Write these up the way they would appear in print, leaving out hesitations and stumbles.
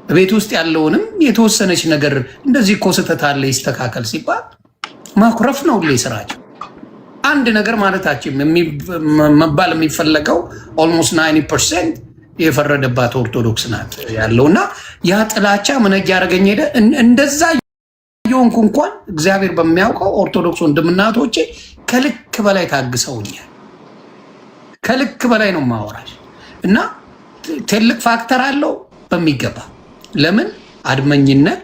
ቤት ውስጥ ያለውንም የተወሰነች ነገር እንደዚህ እኮ ስህተት አለ ይስተካከል ሲባል ማኩረፍ ነው ስራቸው። አንድ ነገር ማለታችን መባል የሚፈለገው ኦልሞስት 90% የፈረደባት ኦርቶዶክስ ናት ያለውና ያ ጥላቻ ምን ያደረገኝ ሄደ። እንደዛ የሆንኩ እንኳን እግዚአብሔር በሚያውቀው ኦርቶዶክስ ወንድምናቶቼ ከልክ በላይ ታግሰውኛል። ከልክ በላይ ነው ማወራሽ እና ትልቅ ፋክተር አለው በሚገባ ለምን አድመኝነት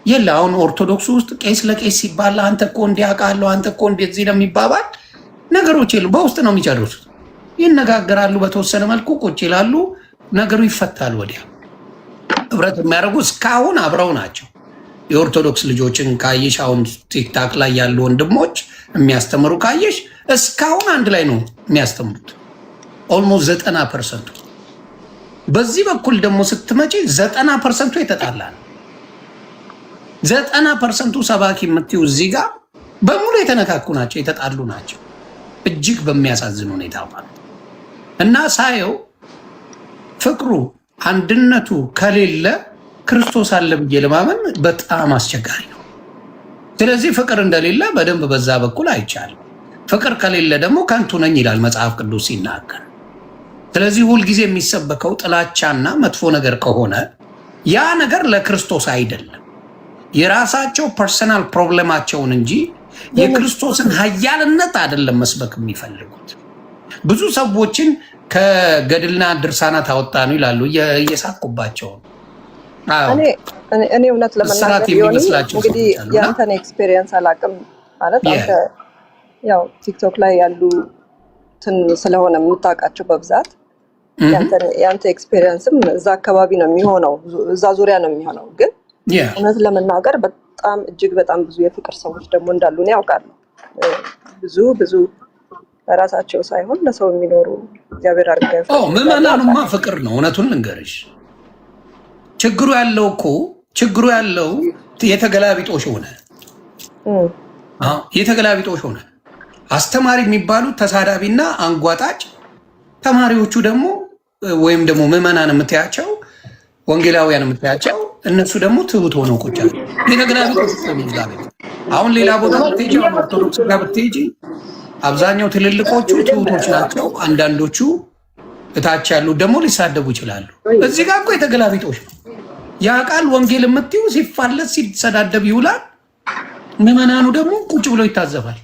የለ። አሁን ኦርቶዶክስ ውስጥ ቄስ ለቄስ ሲባል አንተ እኮ እንዲያውቃለሁ አንተ እኮ እንደዚህ ነው የሚባባል ነገሮች የሉ። በውስጥ ነው የሚጨርሱት። ይነጋገራሉ፣ በተወሰነ መልኩ ቁጭ ይላሉ፣ ነገሩ ይፈታል። ወዲያ ህብረት የሚያደርጉ እስካሁን አብረው ናቸው። የኦርቶዶክስ ልጆችን ካየሽ አሁን ቲክታክ ላይ ያሉ ወንድሞች የሚያስተምሩ ካየሽ እስካሁን አንድ ላይ ነው የሚያስተምሩት ኦልሞስት 90%። በዚህ በኩል ደግሞ ስትመጪ 90% የተጣላ ነው። 90% ሰባኪ የምትይው እዚህ ጋር በሙሉ የተነካኩ ናቸው፣ የተጣሉ ናቸው። እጅግ በሚያሳዝን ሁኔታ ማለት እና ሳየው ፍቅሩ አንድነቱ ከሌለ ክርስቶስ አለ ብዬ ለማመን በጣም አስቸጋሪ ነው። ስለዚህ ፍቅር እንደሌለ በደንብ በዛ በኩል አይቻልም። ፍቅር ከሌለ ደግሞ ከንቱ ነኝ ይላል መጽሐፍ ቅዱስ ሲናገር። ስለዚህ ሁልጊዜ የሚሰበከው ጥላቻና መጥፎ ነገር ከሆነ ያ ነገር ለክርስቶስ አይደለም፣ የራሳቸው ፐርሰናል ፕሮብሌማቸውን እንጂ የክርስቶስን ኃያልነት አይደለም መስበክ የሚፈልጉት። ብዙ ሰዎችን ከገድልና ድርሳናት አወጣ ነው ይላሉ እየሳቁባቸው። እኔ እውነት ለመናገር እንግዲህ የአንተን ኤክስፔሪየንስ አላውቅም ማለት አንተ ያው ቲክቶክ ላይ ያሉ ስለሆነ የምታውቃቸው በብዛት የአንተ ኤክስፔሪየንስም እዛ አካባቢ ነው የሚሆነው፣ እዛ ዙሪያ ነው የሚሆነው። ግን እውነት ለመናገር በጣም እጅግ በጣም ብዙ የፍቅር ሰዎች ደግሞ እንዳሉ ነው ያውቃለሁ። ብዙ ራሳቸው ሳይሆን ለሰው የሚኖሩ እግዚአብሔር አድርገው ምዕመናኑማ ፍቅር ነው። እውነቱን ልንገርሽ ችግሩ ያለው የተገላቢጦሽ ሆነ። የተገላቢጦሽ ሆነ። አስተማሪ የሚባሉት ተሳዳቢና አንጓጣጭ፣ ተማሪዎቹ ደግሞ ወይም ደግሞ ምዕመናን የምታያቸው ወንጌላውያን የምታያቸው እነሱ ደግሞ ትሁት ሆነው ቁጭ አሉ። የተገላቢጦሽ አሁን ሌላ ቦታ ብትሄጂ ኦርቶዶክስ ጋር ብትሄጂ አብዛኛው ትልልቆቹ ትሁቶች ናቸው። አንዳንዶቹ እታች ያሉት ደግሞ ሊሳደቡ ይችላሉ። እዚህ ጋር እኮ የተገላቢጦሽ ነው። ያ ቃል ወንጌል የምትይው ሲፋለስ ሲሰዳደብ ይውላል። ምዕመናኑ ደግሞ ቁጭ ብሎ ይታዘባል።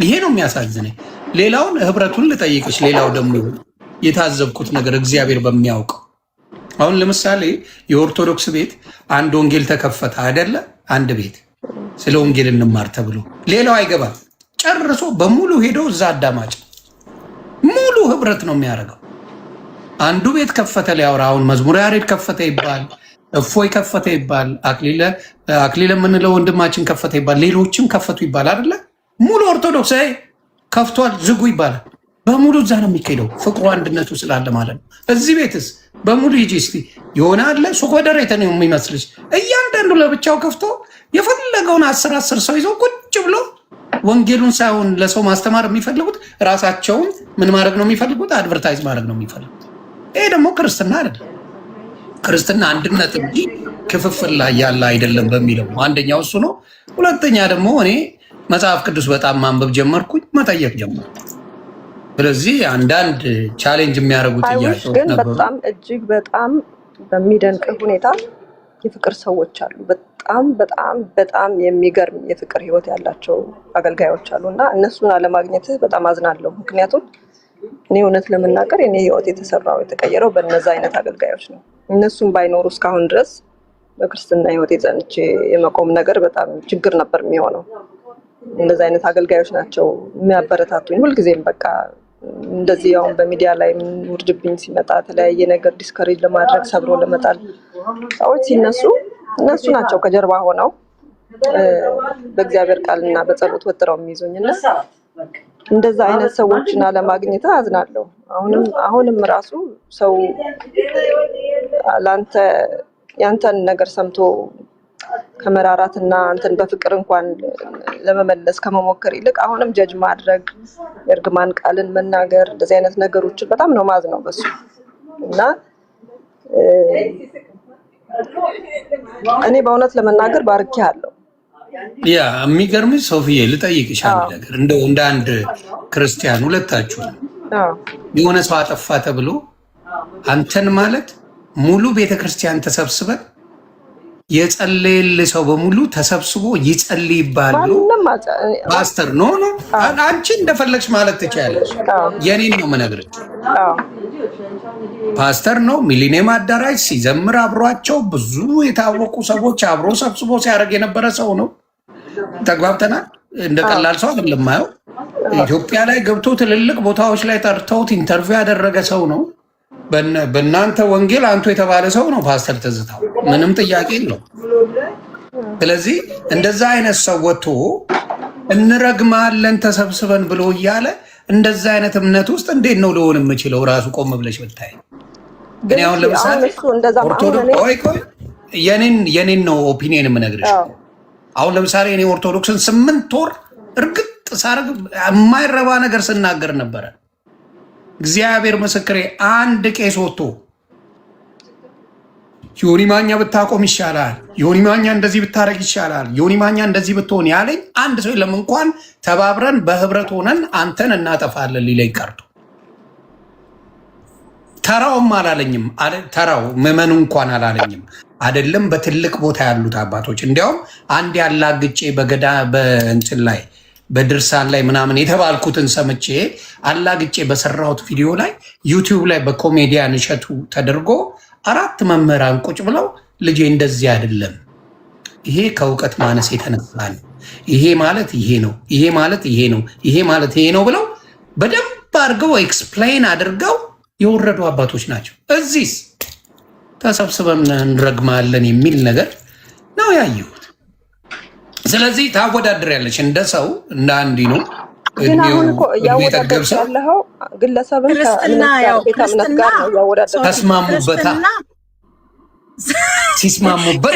ይሄ ነው የሚያሳዝነኝ። ሌላውን ህብረቱን ልጠይቅሽ። ሌላው ደግሞ የታዘብኩት ነገር እግዚአብሔር በሚያውቀው አሁን ለምሳሌ የኦርቶዶክስ ቤት አንድ ወንጌል ተከፈተ አይደለ? አንድ ቤት ስለ ወንጌል እንማር ተብሎ ሌላው አይገባም። ጨርሶ በሙሉ ሄዶ እዛ አዳማጭ ሙሉ ህብረት ነው የሚያደርገው። አንዱ ቤት ከፈተ ሊያወራ፣ አሁን መዝሙረ ያሬድ ከፈተ ይባል፣ እፎይ ከፈተ ይባል፣ አክሊለ የምንለው ወንድማችን ከፈተ ይባል፣ ሌሎችም ከፈቱ ይባል አይደለ? ሙሉ ኦርቶዶክስ ከፍቷል ዝጉ ይባላል። በሙሉ እዛ ነው የሚካሄደው። ፍቅሩ አንድነቱ ስላለ ማለት ነው። እዚህ ቤትስ በሙሉ ሂጂ እስቲ የሆነ አለ ሱቅ ወደሬተ ነው የሚመስልሽ። እያንዳንዱ ለብቻው ከፍቶ የፈለገውን 10 ሰው ይዞ ቁጭ ብሎ ወንጌሉን ሳይሆን ለሰው ማስተማር የሚፈልጉት ራሳቸውን ምን ማድረግ ነው የሚፈልጉት? አድቨርታይዝ ማድረግ ነው የሚፈልጉት። ይሄ ደግሞ ክርስትና አይደለም። ክርስትና አንድነት እንጂ ክፍፍል ላይ ያለ አይደለም በሚለው አንደኛው እሱ ነው። ሁለተኛ ደግሞ እኔ መጽሐፍ ቅዱስ በጣም ማንበብ ጀመርኩኝ፣ መጠየቅ ጀመርኩ። ስለዚህ አንዳንድ ቻሌንጅ የሚያደርጉ ጥያቄዎች ግን በጣም እጅግ በጣም በሚደንቅ ሁኔታ የፍቅር ሰዎች አሉ። በጣም የሚገርም የፍቅር ህይወት ያላቸው አገልጋዮች አሉ እና እነሱን አለማግኘት በጣም አዝናለሁ። ምክንያቱም እኔ እውነት ለመናገር የኔ ህይወት የተሰራው የተቀየረው በእነዛ አይነት አገልጋዮች ነው። እነሱም ባይኖሩ እስካሁን ድረስ በክርስትና ህይወት የጸንቼ የመቆም ነገር በጣም ችግር ነበር የሚሆነው። እንደዛ አይነት አገልጋዮች ናቸው የሚያበረታቱኝ ሁልጊዜም። በቃ እንደዚህ አሁን በሚዲያ ላይ ውርድብኝ ሲመጣ የተለያየ ነገር ዲስከሬጅ ለማድረግ ሰብሮ ለመጣል ሰዎች ሲነሱ እነሱ ናቸው ከጀርባ ሆነው በእግዚአብሔር ቃልና በጸሎት ወጥረው የሚይዙኝና እንደዛ አይነት ሰዎችን አለማግኘት አዝናለሁ። አሁንም ራሱ ሰው ላንተ ያንተን ነገር ሰምቶ ከመራራትና አንተን በፍቅር እንኳን ለመመለስ ከመሞከር ይልቅ አሁንም ጀጅ ማድረግ፣ እርግማን ቃልን መናገር፣ እንደዚህ አይነት ነገሮችን በጣም ነው ማዝነው በሱ እና እኔ በእውነት ለመናገር ባርኬሃለሁ። ያ የሚገርምሽ ሶፊዬ ልጠይቅሽ አንድ ነገር እንደው እንደ አንድ ክርስቲያን ሁለታችሁ የሆነ ሰው አጠፋ ተብሎ አንተን ማለት ሙሉ ቤተክርስቲያን ተሰብስበን የጸለየልህ ሰው በሙሉ ተሰብስቦ ይጸልይባል ብሎ ፓስተር ኖ አንቺ እንደፈለግሽ ማለት ትችያለሽ። የኔን ነው የምነግርሽ። ፓስተር ነው ሚሊኒየም አዳራሽ ሲዘምር አብሯቸው ብዙ የታወቁ ሰዎች አብሮ ሰብስቦ ሲያደርግ የነበረ ሰው ነው። ተግባብተናል። እንደ ቀላል ሰው አይደለም ማየው። ኢትዮጵያ ላይ ገብቶ ትልልቅ ቦታዎች ላይ ጠርተውት ኢንተርቪው ያደረገ ሰው ነው። በእናንተ ወንጌል አንቱ የተባለ ሰው ነው ፓስተር ትዝታው፣ ምንም ጥያቄ የለው። ስለዚህ እንደዛ አይነት ሰው ወጥቶ እንረግማለን ተሰብስበን ብሎ እያለ እንደዛ አይነት እምነት ውስጥ እንዴት ነው ልሆን የምችለው? ራሱ ቆም ብለሽ ብታይ። ግን አሁን ለምሳሌ ኦርቶዶክስ የኔን ነው ኦፒኒየን የምነግርሽ። አሁን ለምሳሌ እኔ ኦርቶዶክስን 8 ወር እርግጥ ሳረግ የማይረባ ነገር ስናገር ነበረ። እግዚአብሔር ምስክሬ፣ አንድ ቄስ ወጥቶ ዮኒ ማኛ ብታቆም ይሻላል፣ ዮኒ ማኛ እንደዚህ ብታረግ ይሻላል፣ ዮኒ ማኛ እንደዚህ ብትሆን ያለኝ አንድ ሰው የለም። እንኳን ተባብረን በህብረት ሆነን አንተን እናጠፋለን ሊለኝ ቀርቶ ተራውም አላለኝም። ተራው ምዕመኑ እንኳን አላለኝም። አይደለም በትልቅ ቦታ ያሉት አባቶች እንዲያውም አንድ ያላግጬ በገዳ በእንትን ላይ በድርሳን ላይ ምናምን የተባልኩትን ሰምቼ አላግጬ በሰራሁት ቪዲዮ ላይ ዩቲዩብ ላይ በኮሜዲያን እሸቱ ተደርጎ 4 መምህራን ቁጭ ብለው ልጄ እንደዚህ አይደለም፣ ይሄ ከእውቀት ማነስ የተነሳ ነው፣ ይሄ ማለት ይሄ ነው፣ ይሄ ማለት ይሄ ነው፣ ይሄ ማለት ይሄ ነው ብለው በደንብ አድርገው ኤክስፕሌን አድርገው የወረዱ አባቶች ናቸው። እዚህስ ተሰብስበን እንረግማለን የሚል ነገር ነው ያየሁት። ስለዚህ ታወዳድሪያለሽ እንደ ሰው እንደ አንዲ ነው ያለው ግለሰብን ክርስትና ያው ክርስትና ተስማሙበታ ሲስማሙበት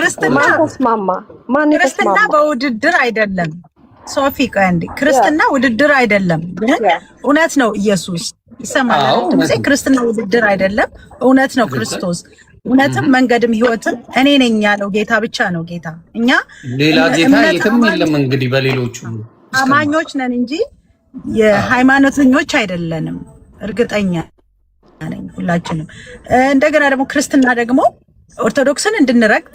ክርስትና በውድድር አይደለም። ሶፊ ቀንዲ ክርስትና ውድድር አይደለም። እውነት ነው። ኢየሱስ ይሰማል። ክርስትና ውድድር አይደለም። እውነት ነው። ክርስቶስ እውነትም መንገድም ህይወትም እኔ ነኝ ያለው ጌታ ብቻ ነው ጌታ። እኛ ሌላ ጌታ የትም የለም። እንግዲህ በሌሎቹ አማኞች ነን እንጂ የሃይማኖተኞች አይደለንም። እርግጠኛ ነኝ ሁላችንም። እንደገና ደግሞ ክርስትና ደግሞ ኦርቶዶክስን እንድንረግጥ፣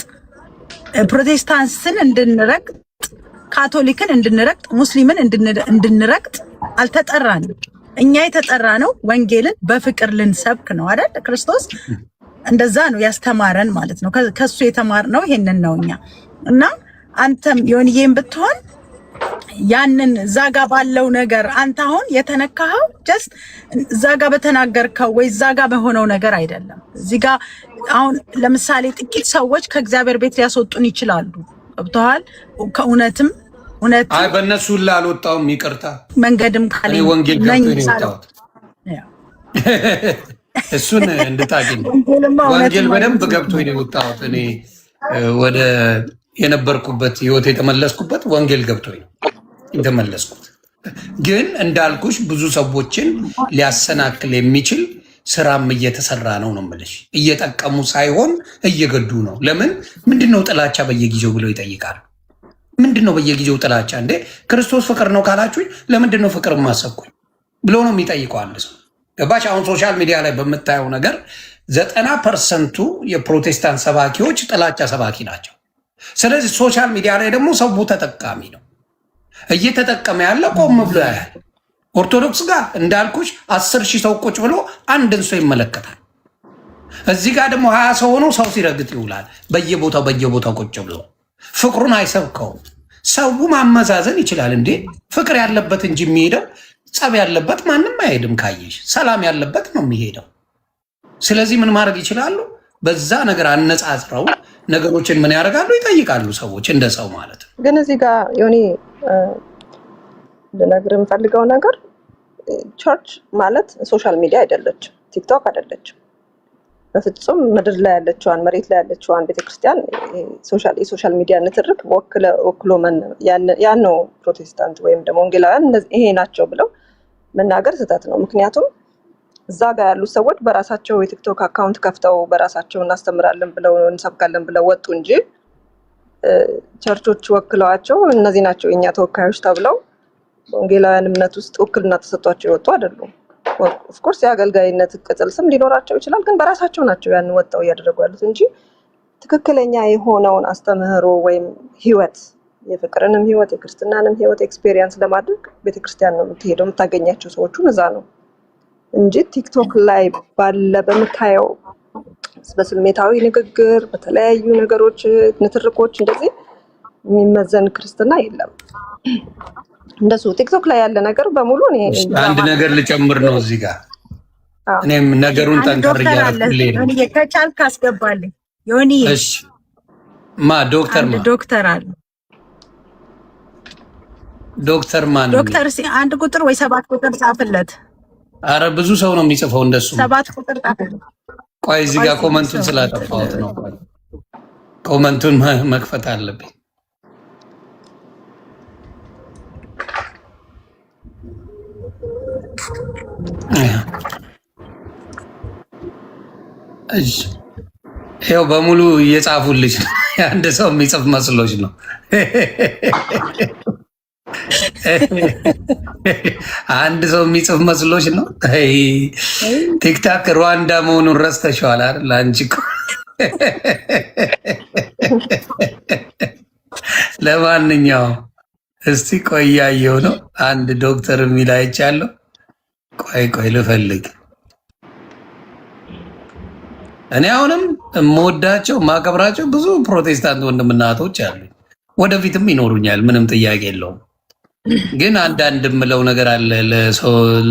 ፕሮቴስታንትን እንድንረግጥ፣ ካቶሊክን እንድንረግጥ፣ ሙስሊምን እንድንረግጥ አልተጠራንም። እኛ የተጠራ ነው ወንጌልን በፍቅር ልንሰብክ ነው አይደል? ክርስቶስ እንደዛ ነው ያስተማረን ማለት ነው። ከሱ የተማርነው ይሄንን ነው እኛ እና አንተም ዮኒዬም ብትሆን ያንን ዛጋ ባለው ነገር አንተ አሁን የተነካኸው ጀስት ዛጋ በተናገርከው ወይ ዛጋ በሆነው ነገር አይደለም። እዚህ ጋር አሁን ለምሳሌ ጥቂት ሰዎች ከእግዚአብሔር ቤት ሊያስወጡን ይችላሉ። ገብቶሃል? ከእውነትም እውነት አይ በእነሱ ላልወጣውም ይቅርታ መንገድም ካለ ወንጌል ገብቶ ነው የወጣሁት። እሱን እንድታገኝ ወንጌል በደንብ ገብቶ ነው የወጣሁት። እኔ ወደ የነበርኩበት ህይወት የተመለስኩበት ወንጌል ገብቶ ነው የተመለስኩት። ግን እንዳልኩሽ ብዙ ሰዎችን ሊያሰናክል የሚችል ስራም እየተሰራ ነው ነው የምልሽ። እየጠቀሙ ሳይሆን እየገዱ ነው። ለምን ምንድነው ጥላቻ በየጊዜው ብለው ይጠይቃሉ። ምንድነው በየጊዜው ጥላቻ? እንዴ ክርስቶስ ፍቅር ነው ካላችሁኝ ለምንድነው ፍቅር ማሰብኩኝ ብሎ ነው የሚጠይቀው አንድ ሰው። ገባሽ? አሁን ሶሻል ሚዲያ ላይ በምታየው ነገር 90% የፕሮቴስታንት ሰባኪዎች ጥላቻ ሰባኪ ናቸው። ስለዚህ ሶሻል ሚዲያ ላይ ደግሞ ሰው ተጠቃሚ ነው። እየተጠቀመ ያለ ቆም ብሎ ያያል። ኦርቶዶክስ ጋር እንዳልኩሽ 10,000 ሰው ቁጭ ብሎ አንድን ሰው ይመለከታል። እዚህ ጋር ደግሞ 20 ሰው ሆኖ ሰው ሲረግጥ ይውላል። በየቦታው ቁጭ ብሎ ፍቅሩን አይሰብከውም። ሰው ማመዛዘን ይችላል። እንዴ ፍቅር ያለበት እንጂ የሚሄደው ጸብ ያለበት ማንም አይሄድም። ካየሽ ሰላም ያለበት ነው የሚሄደው። ስለዚህ ምን ማድረግ ይችላሉ? በዛ ነገር አነጻጽረው ነገሮችን ምን ያደርጋሉ? ይጠይቃሉ ሰዎች እንደ ሰው ማለት ነው። ግን እዚህ ጋር ዮኒ ልነግርህ የምፈልገው ነገር ቸርች ማለት ሶሻል ሚዲያ አይደለችም፣ ቲክቶክ አይደለችም። በፍጹም ምድር ላይ ያለችዋን መሬት ላይ ያለችዋን ቤተክርስቲያን የሶሻል ሚዲያ ንትርክ ወክሎ ያን ነው ፕሮቴስታንት ወይም ደግሞ ወንጌላውያን ይሄ ናቸው ብለው መናገር ስህተት ነው። ምክንያቱም እዛ ጋር ያሉት ሰዎች በራሳቸው የቲክቶክ አካውንት ከፍተው በራሳቸው እናስተምራለን ብለው እንሰብካለን ብለው ወጡ እንጂ ቸርቾች ወክለዋቸው እነዚህ ናቸው የኛ ተወካዮች ተብለው በወንጌላውያን እምነት ውስጥ ውክልና ተሰጥቷቸው የወጡ አይደሉም። ኦፍኮርስ የአገልጋይነት ቅጽል ስም ሊኖራቸው ይችላል፣ ግን በራሳቸው ናቸው ያን ወጣው እያደረጉ ያሉት እንጂ ትክክለኛ የሆነውን አስተምህሮ ወይም ህይወት የፍቅርንም ህይወት የክርስትናንም ህይወት ኤክስፔሪየንስ ለማድረግ ቤተክርስቲያን ነው የምትሄደው። የምታገኛቸው ሰዎቹን እዛ ነው እንጂ ቲክቶክ ላይ ባለ በምታየው በስሜታዊ ንግግር በተለያዩ ነገሮች ንትርኮች እንደዚህ የሚመዘን ክርስትና የለም። እንደሱ ቲክቶክ ላይ ያለ ነገር በሙሉ እኔ አንድ ነገር ልጨምር ነው እዚህ ጋር እኔም ነገሩን ጠንከር እያደረኩልኝ ነው። ከቻልክ አስገባልኝ ዮኒ። እሺ ዶክተር አለ ዶክተር ማን ዶክተር አንድ ቁጥር ወይ 7 ቁጥር ጻፍለት። አረ ብዙ ሰው ነው የሚጽፈው እንደሱ 7 ቁጥር ጻፍለት። ቆይ እዚህ ጋር ኮመንቱን ስላጠፋሁት ነው። ኮመንቱን መክፈት አለብኝ። ይኸው በሙሉ እየጻፉልሽ አንድ ሰው የሚጽፍ መስሎች ነው። አንድ ሰው የሚጽፍ መስሎች ነው። ቲክታክ ሩዋንዳ መሆኑን ረስተሽዋል አይደል? አንቺ እኮ ለማንኛውም እስቲ ቆያየው ነው አንድ ዶክተር የሚል አይቻለሁ። ቆይ ልፈልግ። እኔ አሁንም የምወዳቸው ማከብራቸው ብዙ ፕሮቴስታንት ወንድምና እህቶች አሉ፣ ወደፊትም ይኖሩኛል፣ ምንም ጥያቄ የለውም። ግን አንዳንድ የምለው ነገር አለ።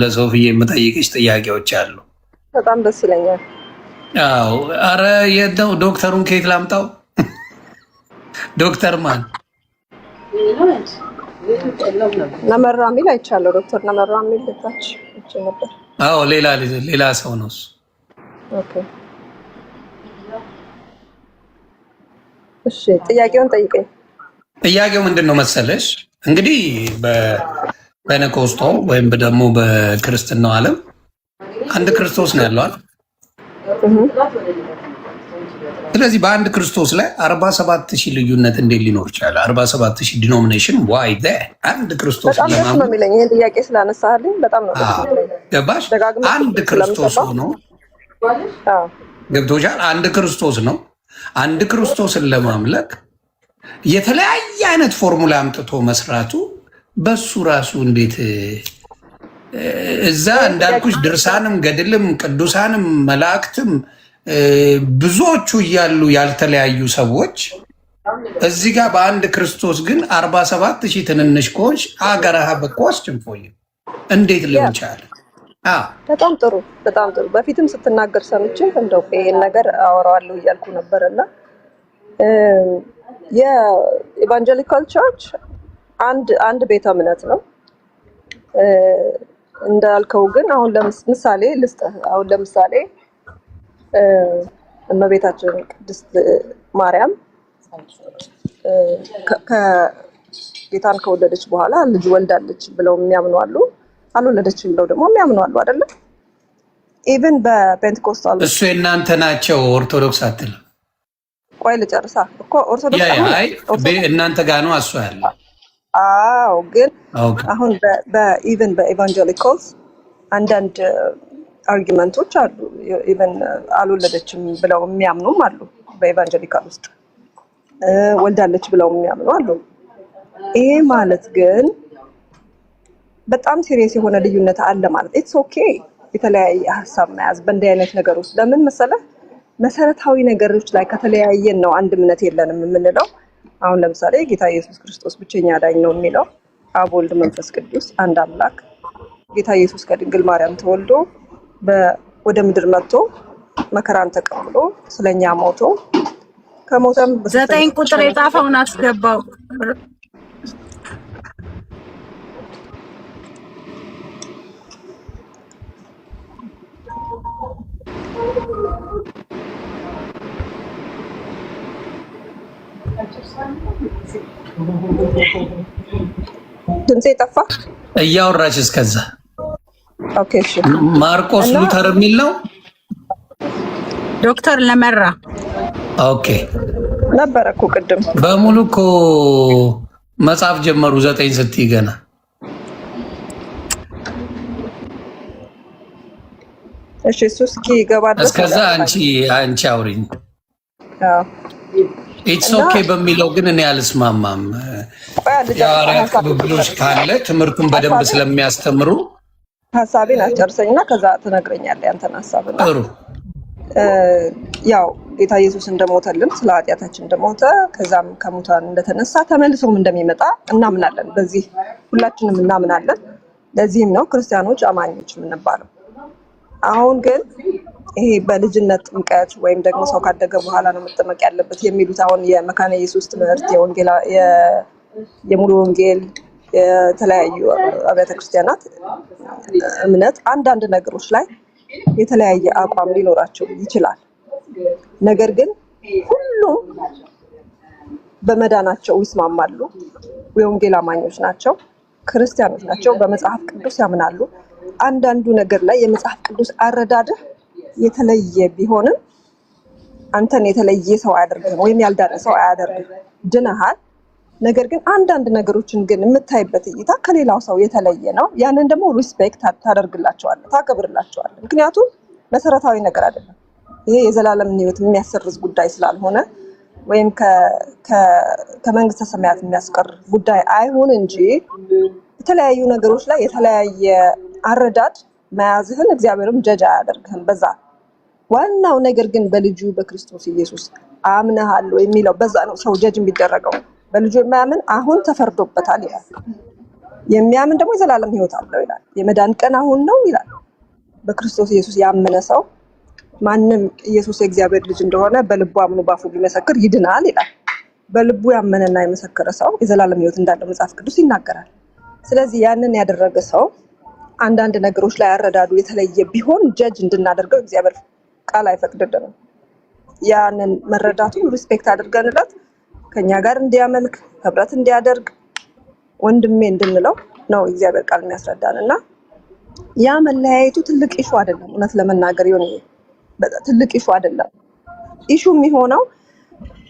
ለሶፊዬ የምጠይቅሽ ጥያቄዎች አሉ። በጣም ደስ ይለኛል። አዎ። አረ የለው ዶክተሩን ከየት ላምጣው? ዶክተር ማን ነመራ ሚል አይቻለሁ። ዶክተር ነመራ ሚል ልታች እቺ ነበር። አዎ ሌላ ሰው ነው እሱ። ኦኬ እሺ፣ ጥያቄውን ጠይቀኝ። ጥያቄው ምንድን ነው መሰለሽ? እንግዲህ በፔንቴኮስታል ወይም ደግሞ በክርስትናው ዓለም አንድ ክርስቶስ ነው ያለው አይደል? ስለዚህ በአንድ ክርስቶስ ላይ 47,000 ልዩነት እንዴት ሊኖር ይችላል? 47,000 ዲኖሚኔሽን ዋይ አንድ ክርስቶስ በጣም ደስ ነው የሚለኝ ይሄን ጥያቄ ስላነሳልኝ በጣም ነው ደስ የሚለኝ። ገባሽ? አንድ ክርስቶስ ሆኖ ገብቶሻል? አንድ ክርስቶስ ነው። አንድ ክርስቶስን ለማምለክ የተለያየ አይነት ፎርሙላ አምጥቶ መስራቱ በሱ ራሱ እንዴት እዛ እንዳልኩሽ ድርሳንም ገድልም ቅዱሳንም መላእክትም ብዙዎቹ እያሉ ያልተለያዩ ሰዎች እዚህ ጋር በአንድ ክርስቶስ ግን 47,000 ትንንሽ ኮች አገራሃ በኮስችን ፎይ እንዴት ሊሆን ቻለ? በጣም ጥሩ በጣም ጥሩ። በፊትም ስትናገር ሰምቼ እንደው ይሄን ነገር አወራዋለሁ እያልኩ ነበርና የኢቫንጀሊካል ቸርች አንድ ቤተ እምነት ነው እንዳልከው። ግን አሁን ለምሳሌ ልስጥህ። አሁን ለምሳሌ እመቤታችን ቅድስት ማርያም ጌታን ከወለደች በኋላ ልጅ ወልዳለች ብለው የሚያምኑ አሉ፣ አልወለደችም ብለው ደግሞ የሚያምኑ አሉ አይደለ? ኢቭን በፔንቴኮስታል እሱ የእናንተ ናቸው። ኦርቶዶክስ አትልም። ቆይ ልጨርሳ እኮ ኦርቶዶክስ እናንተ ጋር ነው እሱ ያለ። አዎ፣ ግን አሁን በኢቭን በኢቫንጀሊካልስ አንዳንድ አርጊመንቶች አሉ። ኢቭን አልወለደችም ብለው የሚያምኑም አሉ። በኢቫንጀሊካል ውስጥ ወልዳለች ብለው የሚያምኑ አሉ። ይሄ ማለት ግን በጣም ሲሪየስ የሆነ ልዩነት አለ ማለት ኢትስ ኦኬ። የተለያየ ሀሳብ መያዝ በእንዲህ አይነት ነገር ውስጥ ለምን መሰለህ? መሰረታዊ ነገሮች ላይ ከተለያየን ነው አንድ እምነት የለንም የምንለው። አሁን ለምሳሌ ጌታ ኢየሱስ ክርስቶስ ብቸኛ አዳኝ ነው የሚለው፣ አብ ወልድ መንፈስ ቅዱስ አንድ አምላክ፣ ጌታ ኢየሱስ ከድንግል ማርያም ተወልዶ ወደ ምድር መጥቶ መከራን ተቀብሎ ስለኛ ሞቶ ከሞተም 9 ቁጥር የጻፈውን አስገባው። ድምጼ ጠፋ። እያወራች እስከዛ ኦኬ እሺ። ማርቆስ እና ሉተር የሚል ነው። ዶክተር ለመራ ኦኬ ነበረ እኮ ቅድም በሙሉ እኮ መጽሐፍ ጀመሩ 9 ስትይ ገና እሺ። እሱ እስኪ ገባ ድረስ እስከዛ አንቺ አውሪኝ። አዎ ኢትስ ኦኬ በሚለው ግን እኔ አልስማማም። የሐዋርያት ቅብብሎች ካለ ትምህርቱን በደንብ ስለሚያስተምሩ ሀሳቤን አስጨርሰኝና ከዛ ትነግረኛለህ ያንተን ሀሳብና ጥሩ። ያው ጌታ ኢየሱስ እንደሞተልን ስለ ኃጢአታችን እንደሞተ ከዛም ከሙታን እንደተነሳ ተመልሶም እንደሚመጣ እናምናለን። በዚህ ሁላችንም እናምናለን። ለዚህም ነው ክርስቲያኖች አማኞች የምንባለው። አሁን ግን ይሄ በልጅነት ጥምቀት ወይም ደግሞ ሰው ካደገ በኋላ ነው መጠመቅ ያለበት የሚሉት አሁን የመካነ ኢየሱስ ትምህርት የሙሉ ወንጌል የተለያዩ አብያተ ክርስቲያናት እምነት አንዳንድ ነገሮች ላይ የተለያየ አቋም ሊኖራቸው ይችላል። ነገር ግን ሁሉም በመዳናቸው ይስማማሉ። የወንጌል አማኞች ናቸው፣ ክርስቲያኖች ናቸው፣ በመጽሐፍ ቅዱስ ያምናሉ። አንዳንዱ ነገር ላይ የመጽሐፍ ቅዱስ አረዳድህ የተለየ ቢሆንም አንተን የተለየ ሰው አያደርግህም፣ ወይም ያልዳነ ሰው አያደርግህም። ድነሃል። ነገር ግን አንዳንድ ነገሮችን ግን የምታይበት እይታ ከሌላው ሰው የተለየ ነው። ያንን ደግሞ ሪስፔክት ታደርግላቸዋለህ፣ ታከብርላቸዋለህ። ምክንያቱም መሰረታዊ ነገር አይደለም። ይሄ የዘላለምን ሕይወት የሚያሰርዝ ጉዳይ ስላልሆነ ወይም ከመንግስተ ሰማያት የሚያስቀር ጉዳይ አይሁን እንጂ የተለያዩ ነገሮች ላይ የተለያየ አረዳድ መያዝህን እግዚአብሔርም ጀጅ አያደርግህም በዛ። ዋናው ነገር ግን በልጁ በክርስቶስ ኢየሱስ አምነሃል የሚለው በዛ ነው ሰው ጀጅ የሚደረገው። በልጁ የማያምን አሁን ተፈርዶበታል ይላል። የሚያምን ደግሞ የዘላለም ሕይወት አለው ይላል። የመዳን ቀን አሁን ነው ይላል። በክርስቶስ ኢየሱስ ያመነ ሰው ማንም ኢየሱስ የእግዚአብሔር ልጅ እንደሆነ በልቡ አምኖ ባፉ ቢመሰክር ይድናል ይላል። በልቡ ያመነና የመሰከረ ሰው የዘላለም ሕይወት እንዳለው መጽሐፍ ቅዱስ ይናገራል። ስለዚህ ያንን ያደረገ ሰው አንዳንድ ነገሮች ላይ አረዳዱ የተለየ ቢሆን ጀጅ እንድናደርገው እግዚአብሔር ቃል አይፈቅድልንም። ያንን መረዳቱን ሪስፔክት አድርገንለት ከኛ ጋር እንዲያመልክ ህብረት እንዲያደርግ ወንድሜ እንድንለው ነው እግዚአብሔር ቃል የሚያስረዳን። እና ያ መለያየቱ ትልቅ ኢሹ አይደለም። እውነት ለመናገር ይሁን ትልቅ ኢሹ አይደለም። ኢሹ የሚሆነው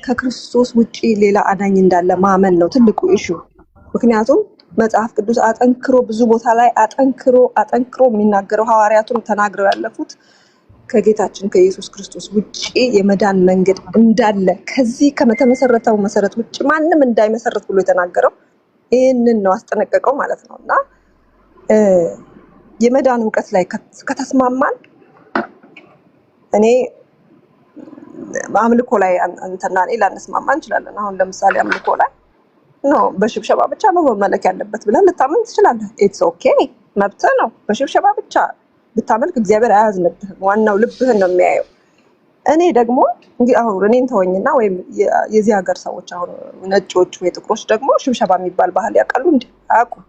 ከክርስቶስ ውጪ ሌላ አዳኝ እንዳለ ማመን ነው ትልቁ ኢሹ። ምክንያቱም መጽሐፍ ቅዱስ አጠንክሮ ብዙ ቦታ ላይ አጠንክሮ የሚናገረው ሐዋርያቱን ተናግረው ያለፉት ከጌታችን ከኢየሱስ ክርስቶስ ውጪ የመዳን መንገድ እንዳለ ከዚህ ከተመሰረተው መሰረት ውጪ ማንም እንዳይመሰረት ብሎ የተናገረው ይህንን ነው፣ አስጠነቀቀው ማለት ነው። እና የመዳን እውቀት ላይ ከተስማማን እኔ አምልኮ ላይ እንትና እኔ ላንስማማ እንችላለን። አሁን ለምሳሌ አምልኮ ላይ ነው በሽብሸባ ብቻ ነው መመለክ ያለበት ብለህ ልታመን ትችላለህ። ኢትስ ኦኬ መብትህ ነው። በሽብሸባ ብቻ ብታመልክ እግዚአብሔር አያዝንብህም። ዋናው ልብህን ነው የሚያየው። እኔ ደግሞ እንግዲህ አሁን እኔን ተወኝና ወይም የዚህ ሀገር ሰዎች አሁን ነጮች ወይ ጥቁሮች ደግሞ ሽብሸባ የሚባል ባህል ያውቃሉ እንዴ? አያውቁም።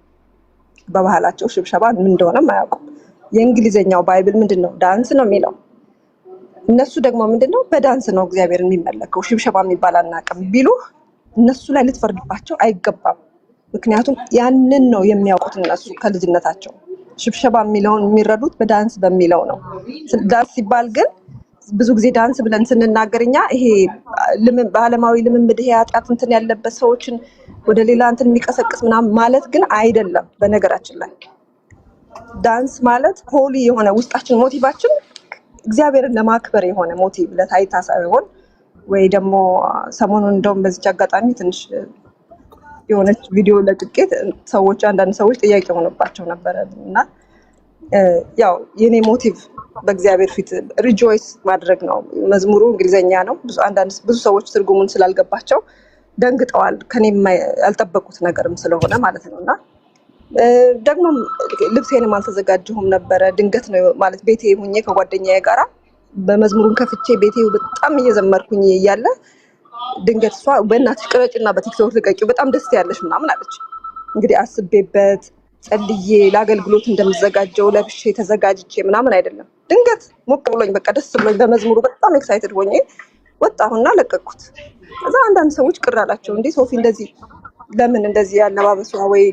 በባህላቸው ሽብሸባ ምን እንደሆነም አያውቁም። የእንግሊዘኛው ባይብል ምንድነው? ዳንስ ነው የሚለው። እነሱ ደግሞ ምንድነው? በዳንስ ነው እግዚአብሔር የሚመለከው፣ ሽብሸባ የሚባል አናውቅም ቢሉህ እነሱ ላይ ልትፈርድባቸው አይገባም። ምክንያቱም ያንን ነው የሚያውቁት እነሱ ከልጅነታቸው። ሽብሸባ የሚለውን የሚረዱት በዳንስ በሚለው ነው። ዳንስ ሲባል ግን ብዙ ጊዜ ዳንስ ብለን ስንናገር እኛ ይሄ በዓለማዊ ልምምድ ይሄ ኃጢአት እንትን ያለበት ሰዎችን ወደ ሌላ እንትን የሚቀሰቅስ ምናምን ማለት ግን አይደለም። በነገራችን ላይ ዳንስ ማለት ሆሊ የሆነ ውስጣችን ሞቲቫችን እግዚአብሔርን ለማክበር የሆነ ሞቲቭ ለታይታ ሳይሆን ወይ ደግሞ ሰሞኑን እንደውም በዚች አጋጣሚ ትንሽ የሆነች ቪዲዮ ለጥቂት ሰዎች አንዳንድ ሰዎች ጥያቄ ሆነባቸው ነበረ እና ያው የኔ ሞቲቭ በእግዚአብሔር ፊት ሪጆይስ ማድረግ ነው። መዝሙሩ እንግሊዘኛ ነው። ብዙ ሰዎች ትርጉሙን ስላልገባቸው ደንግጠዋል። ከኔም ያልጠበቁት ነገርም ስለሆነ ማለት ነው። እና ደግሞ ልብሴንም አልተዘጋጀሁም ነበረ። ድንገት ነው ማለት ቤቴ ሁኜ ከጓደኛዬ ጋራ በመዝሙሩን ከፍቼ ቤቴ በጣም እየዘመርኩኝ እያለ ድንገት እሷ በእናትሽ ቅረጭና በቲክቶክ ልቀቂው በጣም ደስ ያለሽ ምናምን አለች። እንግዲህ አስቤበት ጸልዬ ለአገልግሎት እንደምዘጋጀው ለብሼ ተዘጋጅቼ ምናምን አይደለም። ድንገት ሞቅ ብሎኝ በቃ ደስ ብሎኝ በመዝሙሩ በጣም ኤክሳይትድ ሆኜ ወጣሁና ለቀኩት። ከዛ አንዳንድ ሰዎች ቅር አላቸው። እንዴ ሶፊ እንደዚህ ለምን እንደዚህ ያለባበሷ ወይ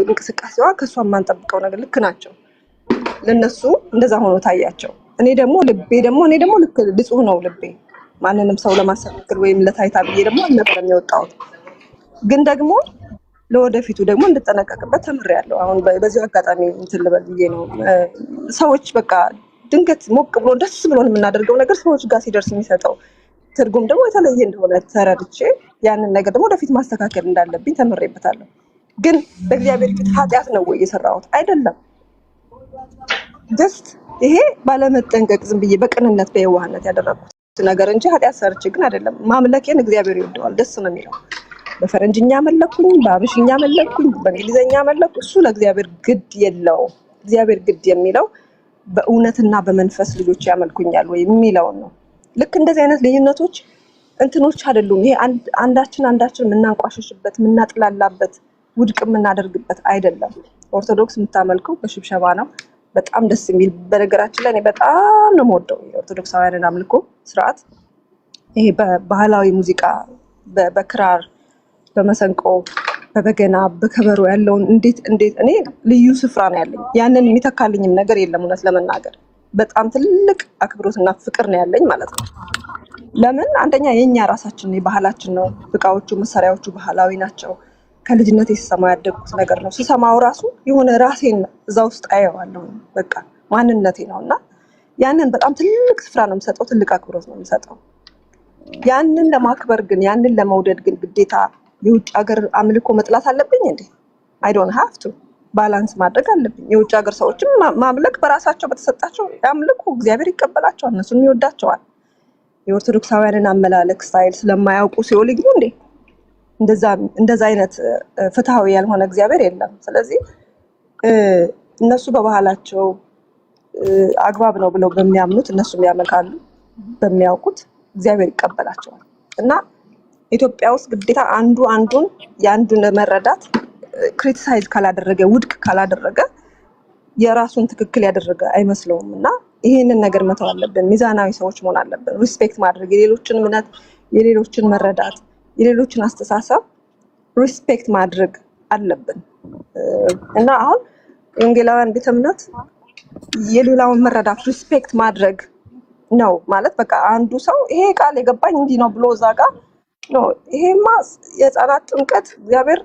እንቅስቃሴዋ ከሷ የማንጠብቀው ነገር ልክ ናቸው። ለነሱ እንደዛ ሆኖ ታያቸው። እኔ ደግሞ ልክ ንጹህ ነው ልቤ። ማንንም ሰው ለማስተካከል ወይም ለታይታ ብዬ ደግሞ አልነበረም የወጣሁት። ግን ደግሞ ለወደፊቱ ደግሞ እንድጠነቀቅበት ተምሬያለሁ። አሁን በዚህ አጋጣሚ እንትን ልበል ብዬ ነው። ሰዎች በቃ ድንገት ሞቅ ብሎ ደስ ብሎን የምናደርገው ነገር ሰዎች ጋር ሲደርስ የሚሰጠው ትርጉም ደግሞ የተለየ እንደሆነ ተረድቼ ያንን ነገር ደግሞ ወደፊት ማስተካከል እንዳለብኝ ተምሬበታለሁ። ግን በእግዚአብሔር ፊት ኃጢአት ነው ወይ የሰራሁት? አይደለም። ጀስት ይሄ ባለመጠንቀቅ ዝም ብዬ በቅንነት በየዋህነት ያደረኩት ነገር እንጂ ኃጢአት ሰርቼ ግን አይደለም። ማምለኬን እግዚአብሔር ይወደዋል፣ ደስ ነው የሚለው። በፈረንጅኛ መለኩኝ፣ በአብሽኛ መለኩኝ፣ በእንግሊዘኛ መለኩ፣ እሱ ለእግዚአብሔር ግድ የለውም። እግዚአብሔር ግድ የሚለው በእውነትና በመንፈስ ልጆች ያመልኩኛል ወይ የሚለውን ነው። ልክ እንደዚህ አይነት ልዩነቶች እንትኖች አይደሉም። ይሄ አንዳችን የምናንቋሽሽበት የምናጥላላበት ውድቅ የምናደርግበት አይደለም። ኦርቶዶክስ የምታመልከው በሽብሸባ ነው። በጣም ደስ የሚል በነገራችን ላይ እኔ በጣም ነው የምወደው የኦርቶዶክሳውያንን አምልኮ ስርዓት። ይሄ በባህላዊ ሙዚቃ በክራር በመሰንቆ በበገና በከበሮ ያለውን እንዴት እኔ ልዩ ስፍራ ነው ያለኝ። ያንን የሚተካልኝም ነገር የለም። እውነት ለመናገር በጣም ትልቅ አክብሮትና ፍቅር ነው ያለኝ ማለት ነው። ለምን? አንደኛ የኛ ራሳችን የባህላችን ነው። እቃዎቹ መሳሪያዎቹ ባህላዊ ናቸው። ከልጅነት ስሰማው ያደግኩት ነገር ነው። ስሰማው ራሱ የሆነ ራሴን እዛ ውስጥ አየዋለሁ። በቃ ማንነቴ ነው እና ያንን በጣም ትልቅ ስፍራ ነው የምሰጠው። ትልቅ አክብሮት ነው የምሰጠው። ያንን ለማክበር ግን ያንን ለመውደድ ግን ግዴታ የውጭ ሀገር አምልኮ መጥላት አለብኝ እንዴ? አይ ዶንት ሃቭ ቱ። ባላንስ ማድረግ አለብኝ። የውጭ ሀገር ሰዎችም ማምለክ በራሳቸው በተሰጣቸው ያምልኩ፣ እግዚአብሔር ይቀበላቸዋል፣ እነሱም ይወዳቸዋል። የኦርቶዶክሳውያንን አመላለክ ስታይል ስለማያውቁ ሲኦል ይግቡ እንዴ? እንደዛ አይነት ፍትሃዊ ያልሆነ እግዚአብሔር የለም። ስለዚህ እነሱ በባህላቸው አግባብ ነው ብለው በሚያምኑት እነሱም ያመልካሉ፣ በሚያውቁት እግዚአብሔር ይቀበላቸዋል። እና ኢትዮጵያ ውስጥ ግዴታ አንዱን የአንዱን መረዳት ክሪቲሳይዝ ካላደረገ ውድቅ ካላደረገ የራሱን ትክክል ያደረገ አይመስለውም። እና ይሄንን ነገር መተው አለብን። ሚዛናዊ ሰዎች መሆን አለብን። ሪስፔክት ማድረግ የሌሎችን እምነት፣ የሌሎችን መረዳት፣ የሌሎችን አስተሳሰብ ሪስፔክት ማድረግ አለብን። እና አሁን የወንጌላውያን ቤተ እምነት የሌላውን መረዳት ሪስፔክት ማድረግ ነው ማለት በቃ አንዱ ሰው ይሄ ቃል የገባኝ እንዲህ ነው ብሎ እዛ ጋር ነው። ይሄማ የህፃናት ጥምቀት እግዚአብሔር